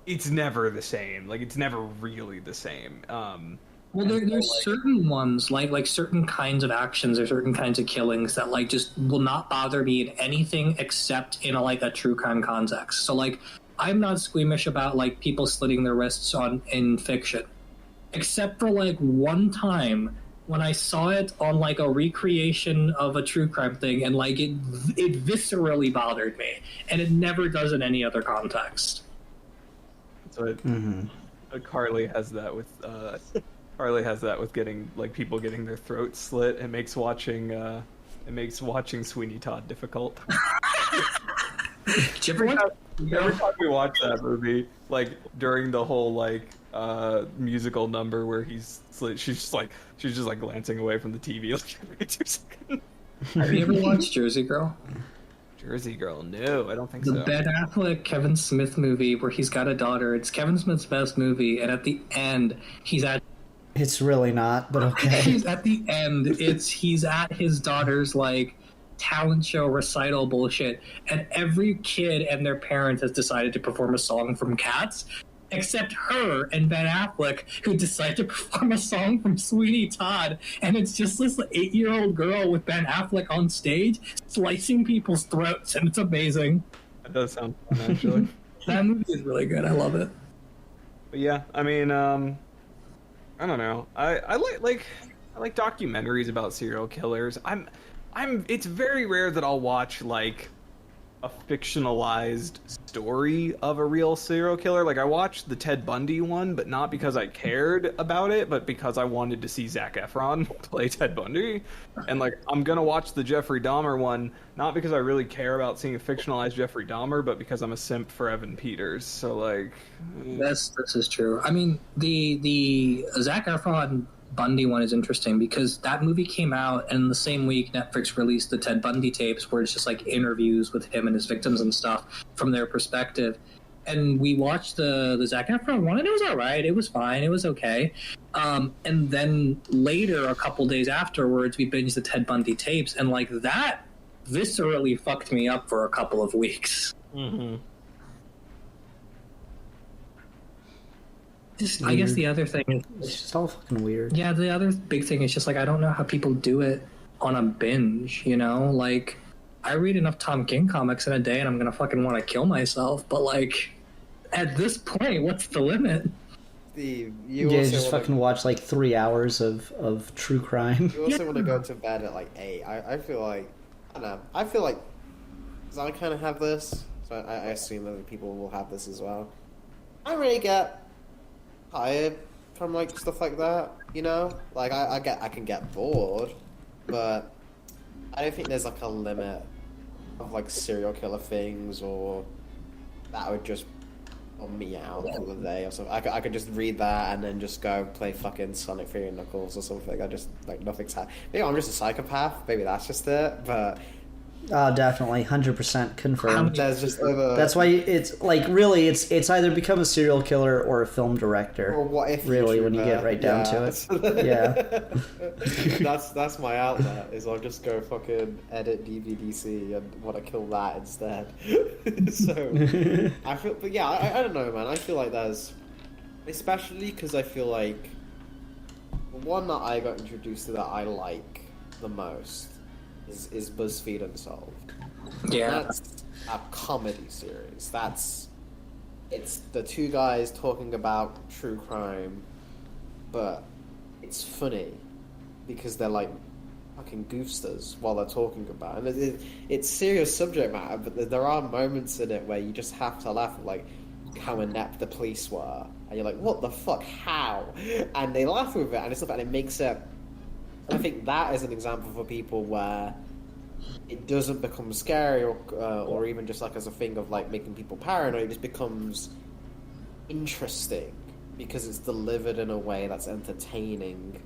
the same. Like, it's never really the same. Well, there's certain ones, like certain kinds of actions or certain kinds of killings that, like, just will not bother me in anything except in a true crime context. So, like, I'm not squeamish about, like, people slitting their wrists in fiction. Except for, like, one time when I saw it on like a recreation of a true crime thing, and like it viscerally bothered me, and it never does in any other context. So Carly has that with getting like people getting their throats slit. It makes watching Sweeney Todd difficult. Every time we watch that movie, like during the whole like musical number where he's she's just like glancing away from the TV like every 2 seconds. Have you ever watched Jersey Girl? Jersey Girl? No, I don't think so. The Ben Affleck Kevin Smith movie where he's got a daughter. It's Kevin Smith's best movie, and at the end It's really not, but okay. At the end, he's at his daughter's like talent show recital bullshit, and every kid and their parents has decided to perform a song from Cats, except her and Ben Affleck, who decide to perform a song from Sweeney Todd, and it's just this 8-year-old girl with Ben Affleck on stage slicing people's throats, and it's amazing. That does sound fun, actually. That movie is really good. I love it. But yeah, I mean, I don't know. I like documentaries about serial killers. It's very rare that I'll watch like a fictionalized story of a real serial killer. Like I watched the Ted Bundy one, but not because I cared about it, but because I wanted to see Zac Efron play Ted Bundy. And like I'm gonna watch the Jeffrey Dahmer one, not because I really care about seeing a fictionalized Jeffrey Dahmer, but because I'm a simp for Evan Peters. So like, this is true. I mean, the Zac Efron Bundy one is interesting because that movie came out, and the same week Netflix released the Ted Bundy tapes, where it's just like interviews with him and his victims and stuff from their perspective. And we watched the Zac Efron one, and it was all right. It was fine. It was okay. And then later, a couple days afterwards, we binged the Ted Bundy tapes, and like that viscerally fucked me up for a couple of weeks. Mm-hmm. I guess the other thing is It's just all fucking weird. Yeah, the other big thing is just like I don't know how people do it on a binge, you know? Like I read enough Tom King comics in a day and I'm gonna fucking want to kill myself, but like at this point, what's the limit? You just fucking watch like 3 hours of true crime. You also want to go to bed at like 8. I feel like, I don't know, I feel like, because I kind of have this, so I assume other people will have this as well. I don't really get tired from like stuff like that, you know? Like I can get bored, but I don't think there's like a limit of like serial killer things or that would just bum me out for the day or something. I could just read that and then just go play fucking Sonic 3 and Knuckles or something. I just like nothing's happening. Maybe I'm just a psychopath. Maybe that's just it. But Definitely, 100% confirmed. there's just other. That's why it's like really, it's either become a serial killer or a film director. Or what if really, when you get right down to it, yeah. That's my outlet. Is I'll just go fucking edit DVDC and want to kill that instead. So I feel, but yeah, I don't know, man. I feel like there's, especially because I feel like the one that I got introduced to that I like the most is BuzzFeed Unsolved. Yeah. That's a comedy series. It's the two guys talking about true crime, but it's funny because they're like fucking goofsters while they're talking about it. And it's serious subject matter, but there are moments in it where you just have to laugh at like how inept the police were, and you're like, what the fuck, how? And they laugh with it, and it's stuff, and it makes it. I think that is an example for people where it doesn't become scary or even just like as a thing of like making people paranoid. It just becomes interesting because it's delivered in a way that's entertaining,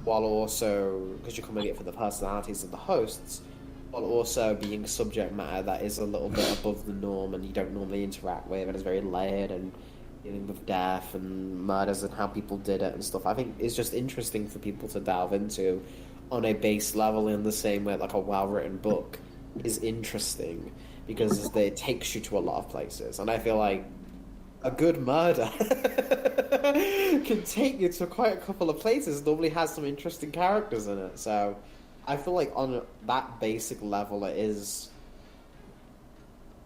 while also, because you're coming it for the personalities of the hosts, while also being subject matter that is a little bit above the norm and you don't normally interact with, and it's very layered and dealing with death and murders and how people did it and stuff. I think it's just interesting for people to delve into on a base level, in the same way like a well-written book is interesting because it takes you to a lot of places. And I feel like a good murder can take you to quite a couple of places. It normally has some interesting characters in it. So I feel like on that basic level, it is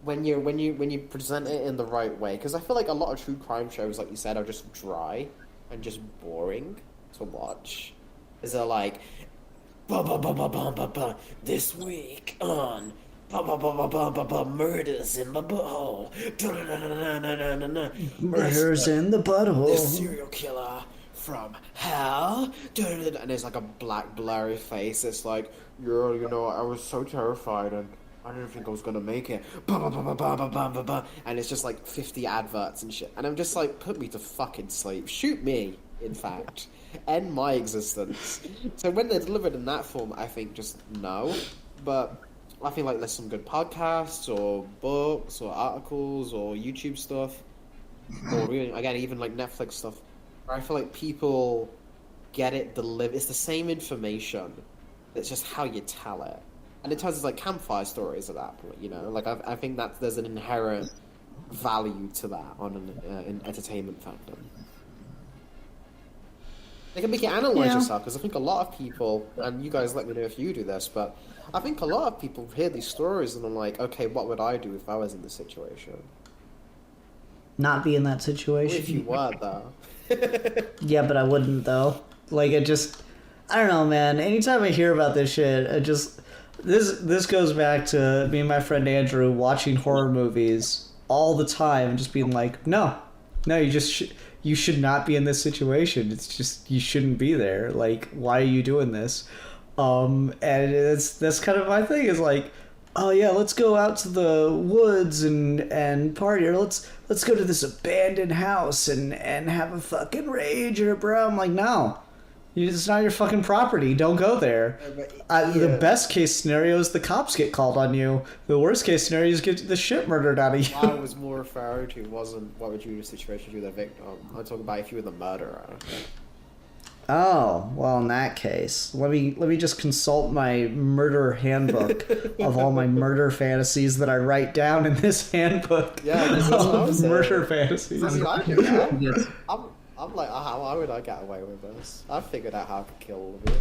when you present it in the right way. Because I feel like a lot of true crime shows, like you said, are just dry and just boring to watch. Is they're like, this week on murders in the butthole. Murders in the The butthole. serial killer from hell. And there's like a black blurry face. It's like, yeah, you know, I was so terrified and I didn't think I was gonna make it. And it's just like 50 adverts and shit. And I'm just like, put me to fucking sleep. Shoot me, in fact. End my existence. So when they're delivered in that form, I think just no. But I feel like there's some good podcasts or books or articles or YouTube stuff. Or even like Netflix stuff. Where I feel like people get it delivered. It's the same information. It's just how you tell it. And in terms of like campfire stories at that point, you know, like I think that there's an inherent value to that on an entertainment fandom. They can make you analyze yourself, because I think a lot of people, and you guys let me know if you do this, but I think a lot of people hear these stories and I'm like, okay, what would I do if I was in this situation? Not be in that What situation. if you were, though? Yeah, but I wouldn't though. Like I don't know, man. Anytime I hear about this shit, this goes back to me and my friend Andrew watching horror movies all the time and just being like, no, you should not be in this situation. It's just, you shouldn't be there. Like, why are you doing this? And that's kind of my thing, is like, oh yeah, let's go out to the woods and party, or let's go to this abandoned house and have a fucking rage or bro. I'm like, no. It's not your fucking property. Don't go there. The best case scenario is the cops get called on you. The worst case scenario is get the shit murdered out of you. What I was more referring to wasn't what would you do in a situation if you were the victim. I'm talking about if you were the murderer. Oh, well, in that case, let me just consult my murder handbook of all my murder fantasies that I write down in this handbook. Yeah, that's what I was saying. Murder fantasies. I mean, I do that. I'm like, why would I get away with this? I've figured out how to kill all of you.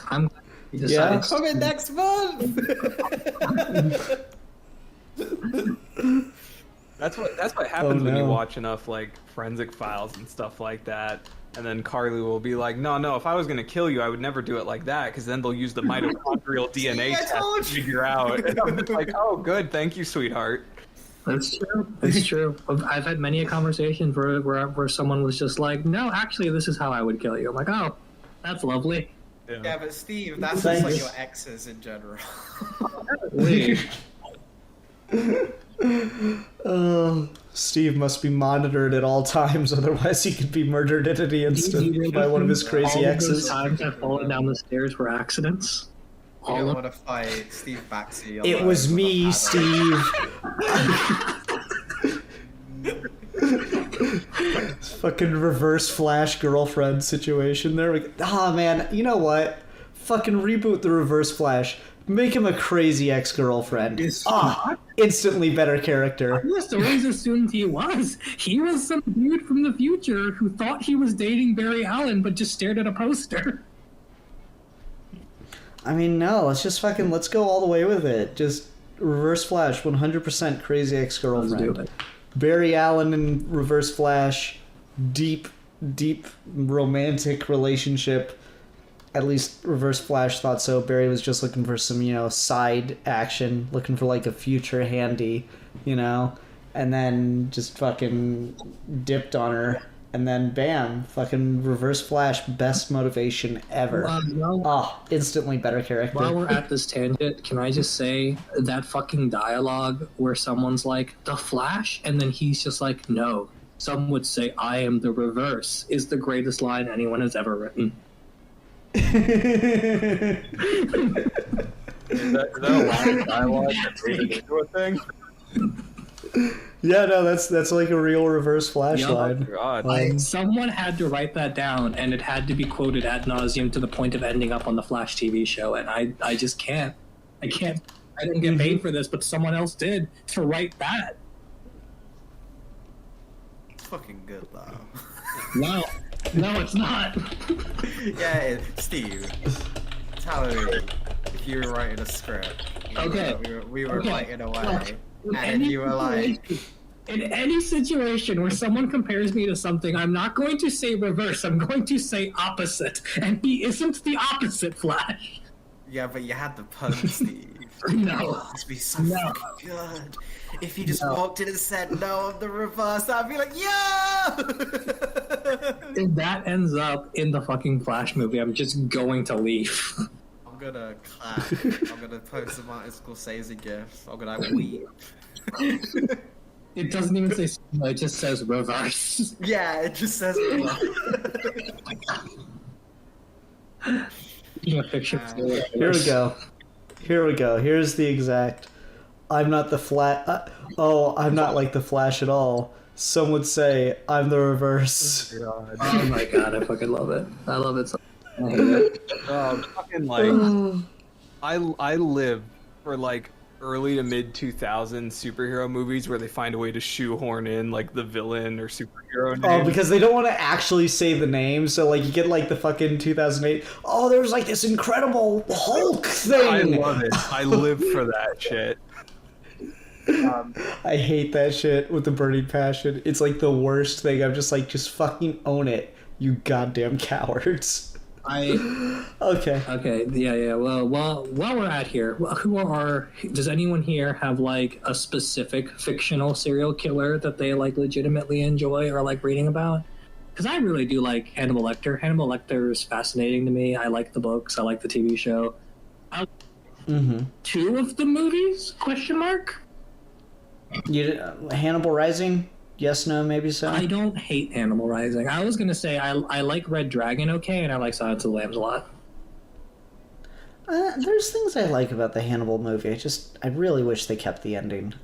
I'm Yeah. Coming next month! That's what happens when you no. watch enough like Forensic Files and stuff like that. And then Carly will be like, no, if I was going to kill you, I would never do it like that, because then they'll use the mitochondrial DNA test to figure out. And I'm just like, oh, good, thank you, sweetheart. That's true. It's true. I've had many a conversation where someone was just like, no, actually, this is how I would kill you. I'm like, oh, that's lovely. Yeah, but Steve, that's Thanks. just like your exes in general. Steve must be monitored at all times, otherwise he could be murdered at any instant by one of his crazy All exes. those times I've fallen down the stairs were accidents. You All don't of want to fight Steve Baxi. It was me, Steve. Fucking reverse Flash girlfriend situation there. Ah, man, you know what? Fucking reboot the reverse Flash. Make him a crazy ex-girlfriend. Instantly better character. the stories assumed he was. He was some dude from the future who thought he was dating Barry Allen, but just stared at a poster. I mean, no, let's go all the way with it. Just reverse Flash, 100% crazy Let's do ex-girlfriend. it. Barry Allen and reverse Flash, deep romantic relationship. At least reverse Flash thought so. Barry was just looking for some, side action, looking for like a future handy, and then just fucking dipped on her. And then bam, fucking reverse Flash, best motivation ever. Instantly better character. While we're at this tangent, can I just say that fucking dialogue where someone's like, the Flash? And then he's just like, no. Some would say, I am the reverse, is the greatest line anyone has ever written. Is that a line of dialogue that's made it into a thing? Yeah, no, that's like a real reverse Flash Yup. line. God. Someone had to write that down, and it had to be quoted ad nauseum to the point of ending up on the Flash TV show, and I just can't. I didn't get paid for this, but someone else did to write that. It's fucking good, though. No, it's not. Yeah, Steve, tell me if you were writing a script. Okay. We were Okay. writing away. Look, And you were like, In any situation where someone compares me to something, I'm not going to say reverse. I'm going to say opposite. And he isn't the opposite Flash. Yeah, but you had the pun, Steve. No. This would be so No. fucking good. If he just No. walked in and said, no, I'm the reverse, I'd be like, yeah! If that ends up in the fucking Flash movie, I'm just going to leave. I'm gonna clap. I'm gonna post some Martin Scorsese gifs. I'm gonna weep. It doesn't even say cinema, it just says reverse. Yeah, it just says reverse. You know, picture Here we go. Here we go. Here's the exact. I'm not the Flash. I'm not like the Flash at all. Some would say I'm the reverse. Oh my god, I fucking love it. I love it so much. I hate it. Fucking like, I live for like early to mid 2000s superhero movies where they find a way to shoehorn in like the villain or superhero name. Oh, because they don't want to actually say the name, so like you get like the fucking 2008. Oh, there's like this incredible Hulk thing. I love it. I live for that shit. I hate that shit with the burning passion. It's like the worst thing. I'm just like, just fucking own it, you goddamn cowards. Okay. Yeah. Well, while we're at here, does anyone here have like a specific fictional serial killer that they like legitimately enjoy or like reading about? Because I really do like Hannibal Lecter. Hannibal Lecter is fascinating to me. I like the books. I like the TV show. Two of the movies? Question mark. Hannibal Rising? Yes, no, maybe so. I don't hate Hannibal Rising. I was gonna say I like Red Dragon, okay, and I like Silence of the Lambs a lot. There's things I like about the Hannibal movie. I really wish they kept the ending.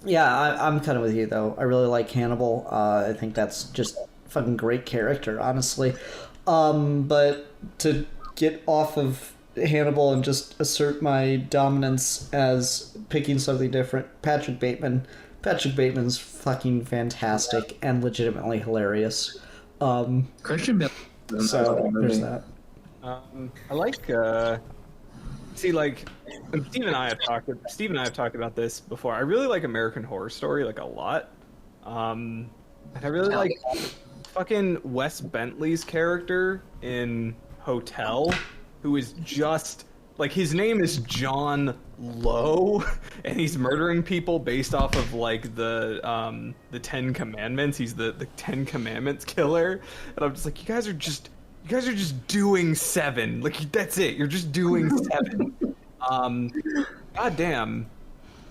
Yeah, I'm kind of with you though. I really like Hannibal. I think that's just fucking great character, honestly. But to get off of Hannibal and just assert my dominance as picking something different, Patrick Bateman. Patrick Bateman's fucking fantastic and legitimately hilarious. Christian Bale. So there's that. I like. See, like, Steve and I have talked about this before. I really like American Horror Story like a lot. And I really like fucking Wes Bentley's character in Hotel, who is just like, his name is John Lowe, and he's murdering people based off of like the Ten Commandments. He's the Ten Commandments killer, and I'm just like, you guys are just doing 7. Like, that's it. You're just doing 7. Goddamn,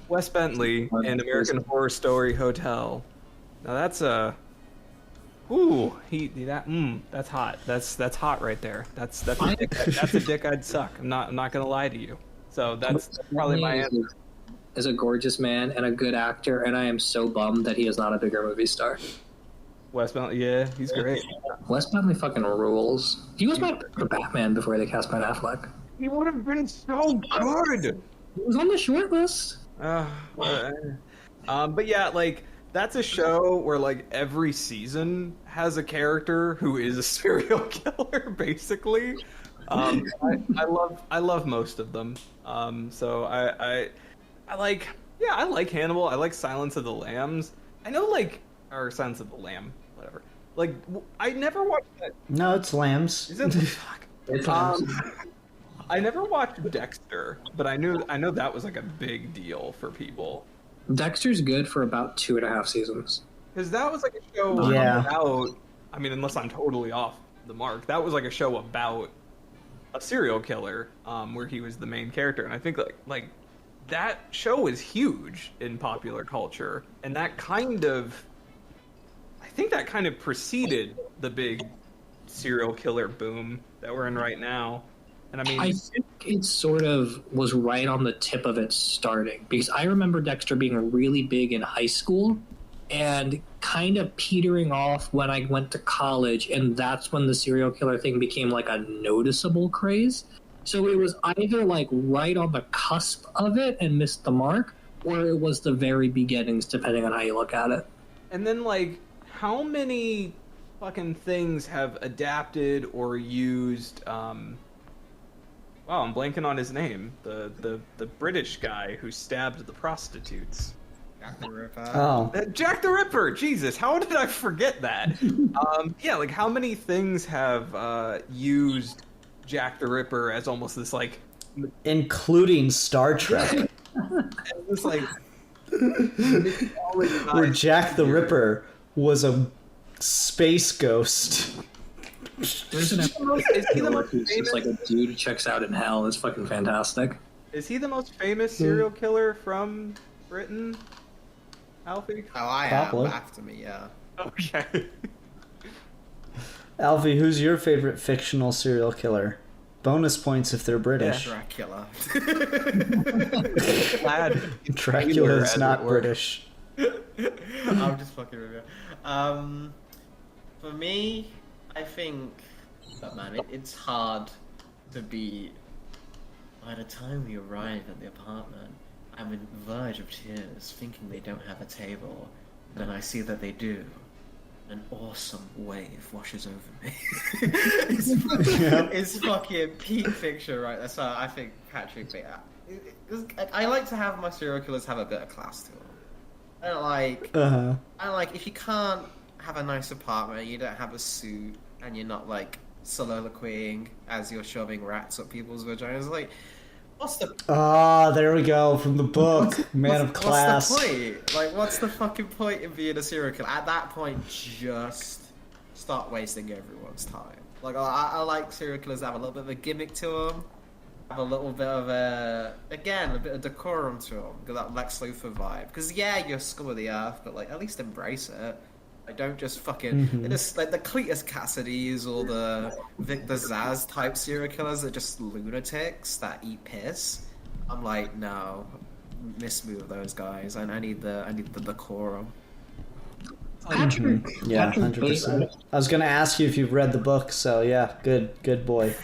Wes Bentley and American Horror Story Hotel. Now that's that's hot. That's hot right there. That's a dick I'd suck. I'm not gonna lie to you. So that's probably my answer. Is a gorgeous man and a good actor, and I am so bummed that he is not a bigger movie star. Wes Bentley, yeah, he's great. Wes Bentley fucking rules. He was my for Batman before they cast Ben Affleck. He would have been so good. He was on the short list. But yeah, like, that's a show where like every season has a character who is a serial killer, basically. I love most of them. So I like Hannibal. I like Silence of the Lambs. I know, like, or Silence of the Lamb, whatever. Like, I never watched that. No, it's Lambs. Is it? Fuck. I never watched Dexter, but I know that was like a big deal for people. Dexter's good for about 2.5 seasons. Because that was like a show about, I mean, unless I'm totally off the mark, that was like a show about a serial killer, where he was the main character. And I think like that show is huge in popular culture. And that kind of preceded the big serial killer boom that we're in right now. And I mean, I think it sort of was right on the tip of it starting, because I remember Dexter being really big in high school and kind of petering off when I went to college, and that's when the serial killer thing became like a noticeable craze. So it was either like right on the cusp of it and missed the mark, or it was the very beginnings, depending on how you look at it. And then, like, how many fucking things have adapted or used wow, I'm blanking on his name. The British guy who stabbed the prostitutes. Jack the Ripper. Oh, Jack the Ripper. Jesus, how did I forget that? Yeah, like how many things have used Jack the Ripper as almost this like, including Star Trek, this like, where Jack the Ripper was a space ghost. There's an episode Is he the most who's famous? just like a dude who checks out in hell. It's fucking fantastic. Is he the most famous serial killer from Britain? Alfie? Oh, I Probably. am. After me, yeah. Okay. Alfie, who's your favorite fictional serial killer? Bonus points if they're British. Dracula. Glad Dracula is as not it were. British. I'm just fucking with you. For me, I think that man, it's hard to be. By the time we arrive at the apartment, I'm on the verge of tears, thinking they don't have a table. Then I see that they do. An awesome wave washes over me. it's fucking peak fiction, right? That's why I think Patrick. I like to have my serial killers have a bit of class to them. I don't like. Uh-huh. I like if you can't have a nice apartment, you don't have a suit, and you're not like soliloquying as you're shoving rats up people's vaginas. Like, what's the Ah, there we go from the book, Man of Class. What's the point? Like, what's the fucking point in being a serial killer? At that point, just start wasting everyone's time. Like, I like serial killers that have a little bit of a gimmick to them, have a little bit of a bit of decorum to them, get that Lex Luthor vibe. Because yeah, you're scum of the earth, but like at least embrace it. Like, don't just fucking they just like the Cletus Cassidy's or the Victor Zsasz type serial killers that are just lunatics that eat piss. I'm like, no, mismove those guys. I need the decorum. Patrick. Yeah, Patrick 100%. I was gonna ask you if you've read the book, so yeah, good boy.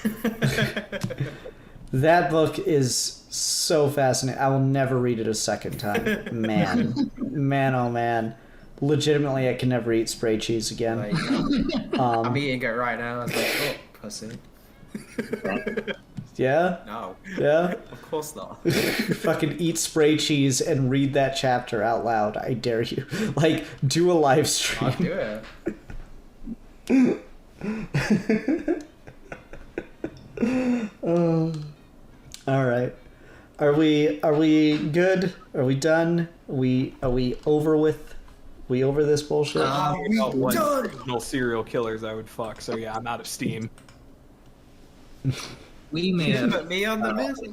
That book is so fascinating. I will never read it a second time. Man, oh man. Legitimately, I can never eat spray cheese again. Like, I'm eating it right now. I was like, oh, pussy. Yeah? No, Yeah? of course not. Fucking eat spray cheese and read that chapter out loud. I dare you. Like, do a live I'll stream. do it. Alright. Are we good? Are we done? Are we over with? We over this bullshit? What fictional serial killers I would fuck, so yeah, I'm out of steam. We may have. Put me on the list.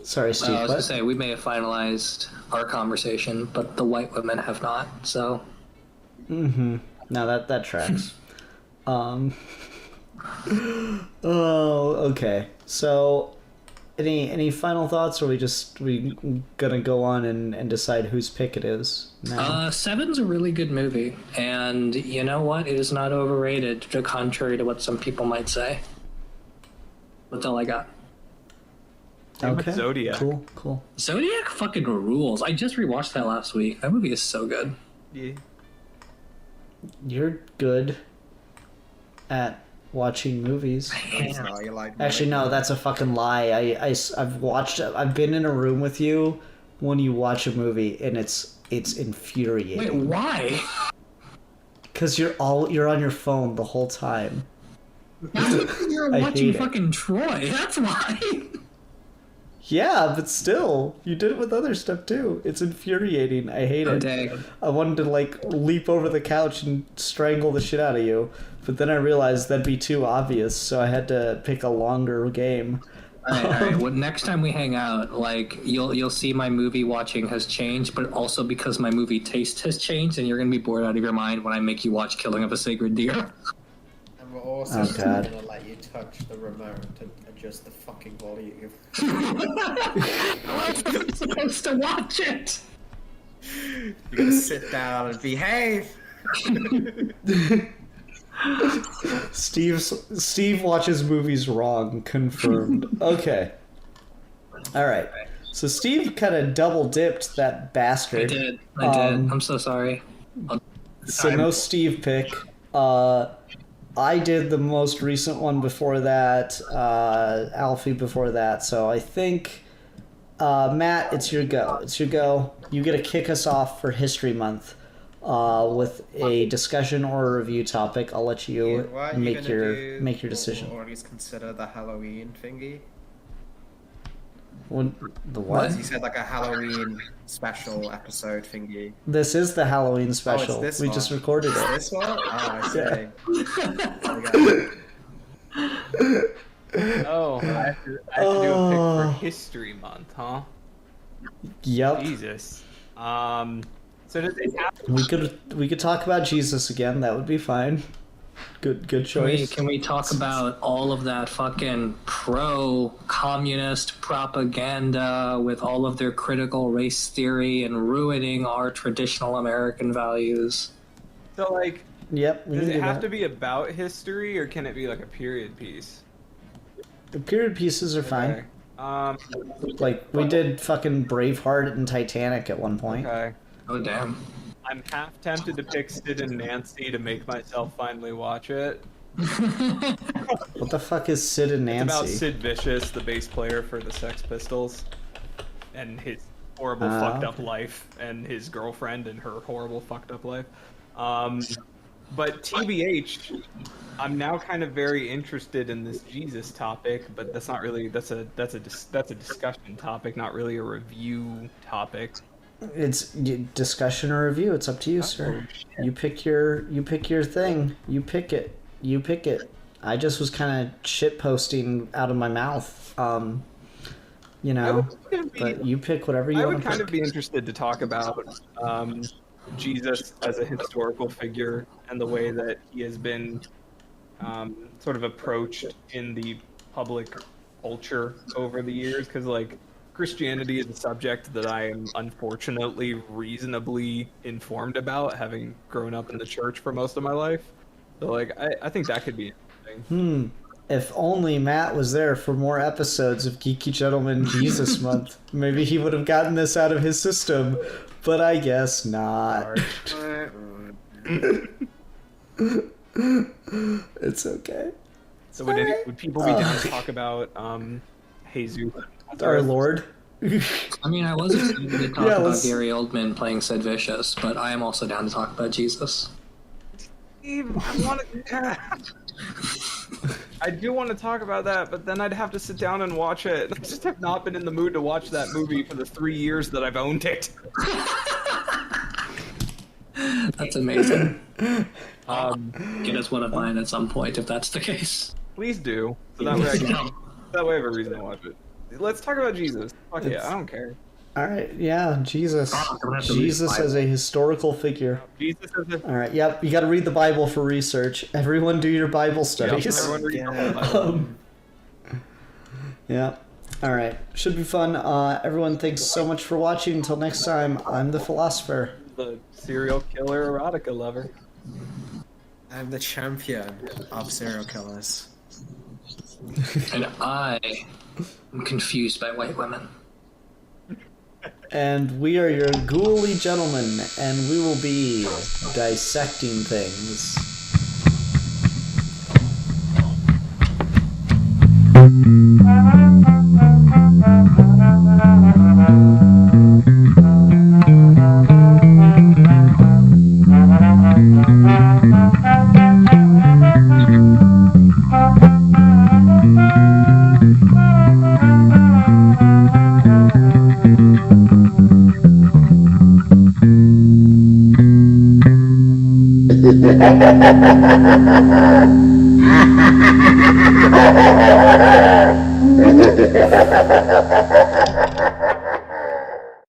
Sorry, Steve. I was gonna What? say we may have finalized our conversation, but the white women have not. So No, that tracks. Oh, okay. So, any final thoughts, or we gonna go on and decide whose pick it is now? Seven's a really good movie, and you know what? It is not overrated, contrary to what some people might say. That's all I got. Same with Zodiac. Cool. Zodiac fucking rules. I just rewatched that last week. That movie is so good. Yeah. You're good at watching movies. No, you like Actually, no, that's a fucking lie. I've been in a room with you when you watch a movie, and it's Wait, infuriating. why? Because you're on your phone the whole time. That's because you're I watching hate it. fucking Troy. That's why. Yeah, but still, you did it with other stuff too. It's infuriating. I hate Oh, it. dang. I wanted to like leap over the couch and strangle the shit out of you, but then I realized that'd be too obvious, so I had to pick a longer game. All right. Well, next time we hang out, like you'll see my movie watching has changed, but also because my movie taste has changed, and you're gonna be bored out of your mind when I make you watch Killing of a Sacred Deer. And we're also Oh, God. gonna let you touch the remote to adjust the fucking volume. I'm supposed to watch it. You gotta sit down and behave. Steve watches movies wrong. Confirmed. Okay. All right. So Steve kind of double dipped that bastard. I did. I'm so sorry. So no Steve pick. I did the most recent one before that. Alfie before that. So I think Matt, it's your go. It's your go. You get to kick us off for History Month with a discussion or a review topic. I'll let you What are you make gonna your do, make your decision. or at least consider the Halloween thingy. The what? You said like a Halloween special episode thingy. This is the Halloween special. this We one. just recorded it. This one? Oh, I see. Oh, I have to do a pick for History Month, huh? Yep. Jesus. So does it have We could talk about Jesus again. That would be fine. Good choice. Can we talk about all of that fucking pro-communist propaganda with all of their critical race theory and ruining our traditional American values? So, like, Yep. does it have to be about history, or can it be like a period piece? The period pieces are fine. Okay. Like we did fucking Braveheart and Titanic at one point. Okay. Oh, damn. I'm half tempted to pick Sid and Nancy to make myself finally watch it. What the fuck is Sid and It's about Nancy? Sid Vicious, the bass player for the Sex Pistols, and his horrible fucked up life, and his girlfriend and her horrible fucked up life. But TBH, I'm now kind of very interested in this Jesus topic, but that's not really that's a discussion topic, not really a review topic. It's discussion or review. It's up to you, sir. You pick your thing. You pick it. I just was kind of shit posting out of my mouth. You know, but you pick whatever you I want would to kind pick. of be interested to talk about Jesus as a historical figure and the way that he has been sort of approached in the public culture over the years, because like Christianity is a subject that I am unfortunately reasonably informed about, having grown up in the church for most of my life. So like I think that could be interesting. If only Matt was there for more episodes of Geeky Gentleman Jesus Month. Maybe he would have gotten this out of his system, but I guess not. It's okay. So would people be down to talk about Jesus? Our Lord. I mean, I was excited to talk Yeah, about let's- Gary Oldman playing Sid Vicious, but I am also down to talk about Jesus. Steve, I do want to talk about that, but then I'd have to sit down and watch it. I just have not been in the mood to watch that movie for the 3 years that I've owned it. That's amazing. Get us one of mine at some point if that's the case. Please do, so that way I have a reason to watch it. Let's talk about Jesus. Fuck yeah, I don't care. All right, yeah, Jesus. I'm gonna have to read Jesus the as a historical figure. Jesus is a All right, yep, you got to read the Bible for research. Everyone do your Bible studies. everyone read the whole Bible. Yeah. All right, should be fun. Everyone, thanks so much for watching. Until next time, I'm the philosopher. The serial killer erotica lover. I'm the champion of serial killers. And I am confused by white women. And we are your ghouly gentlemen, and we will be dissecting things. Ha ha ha ha ha!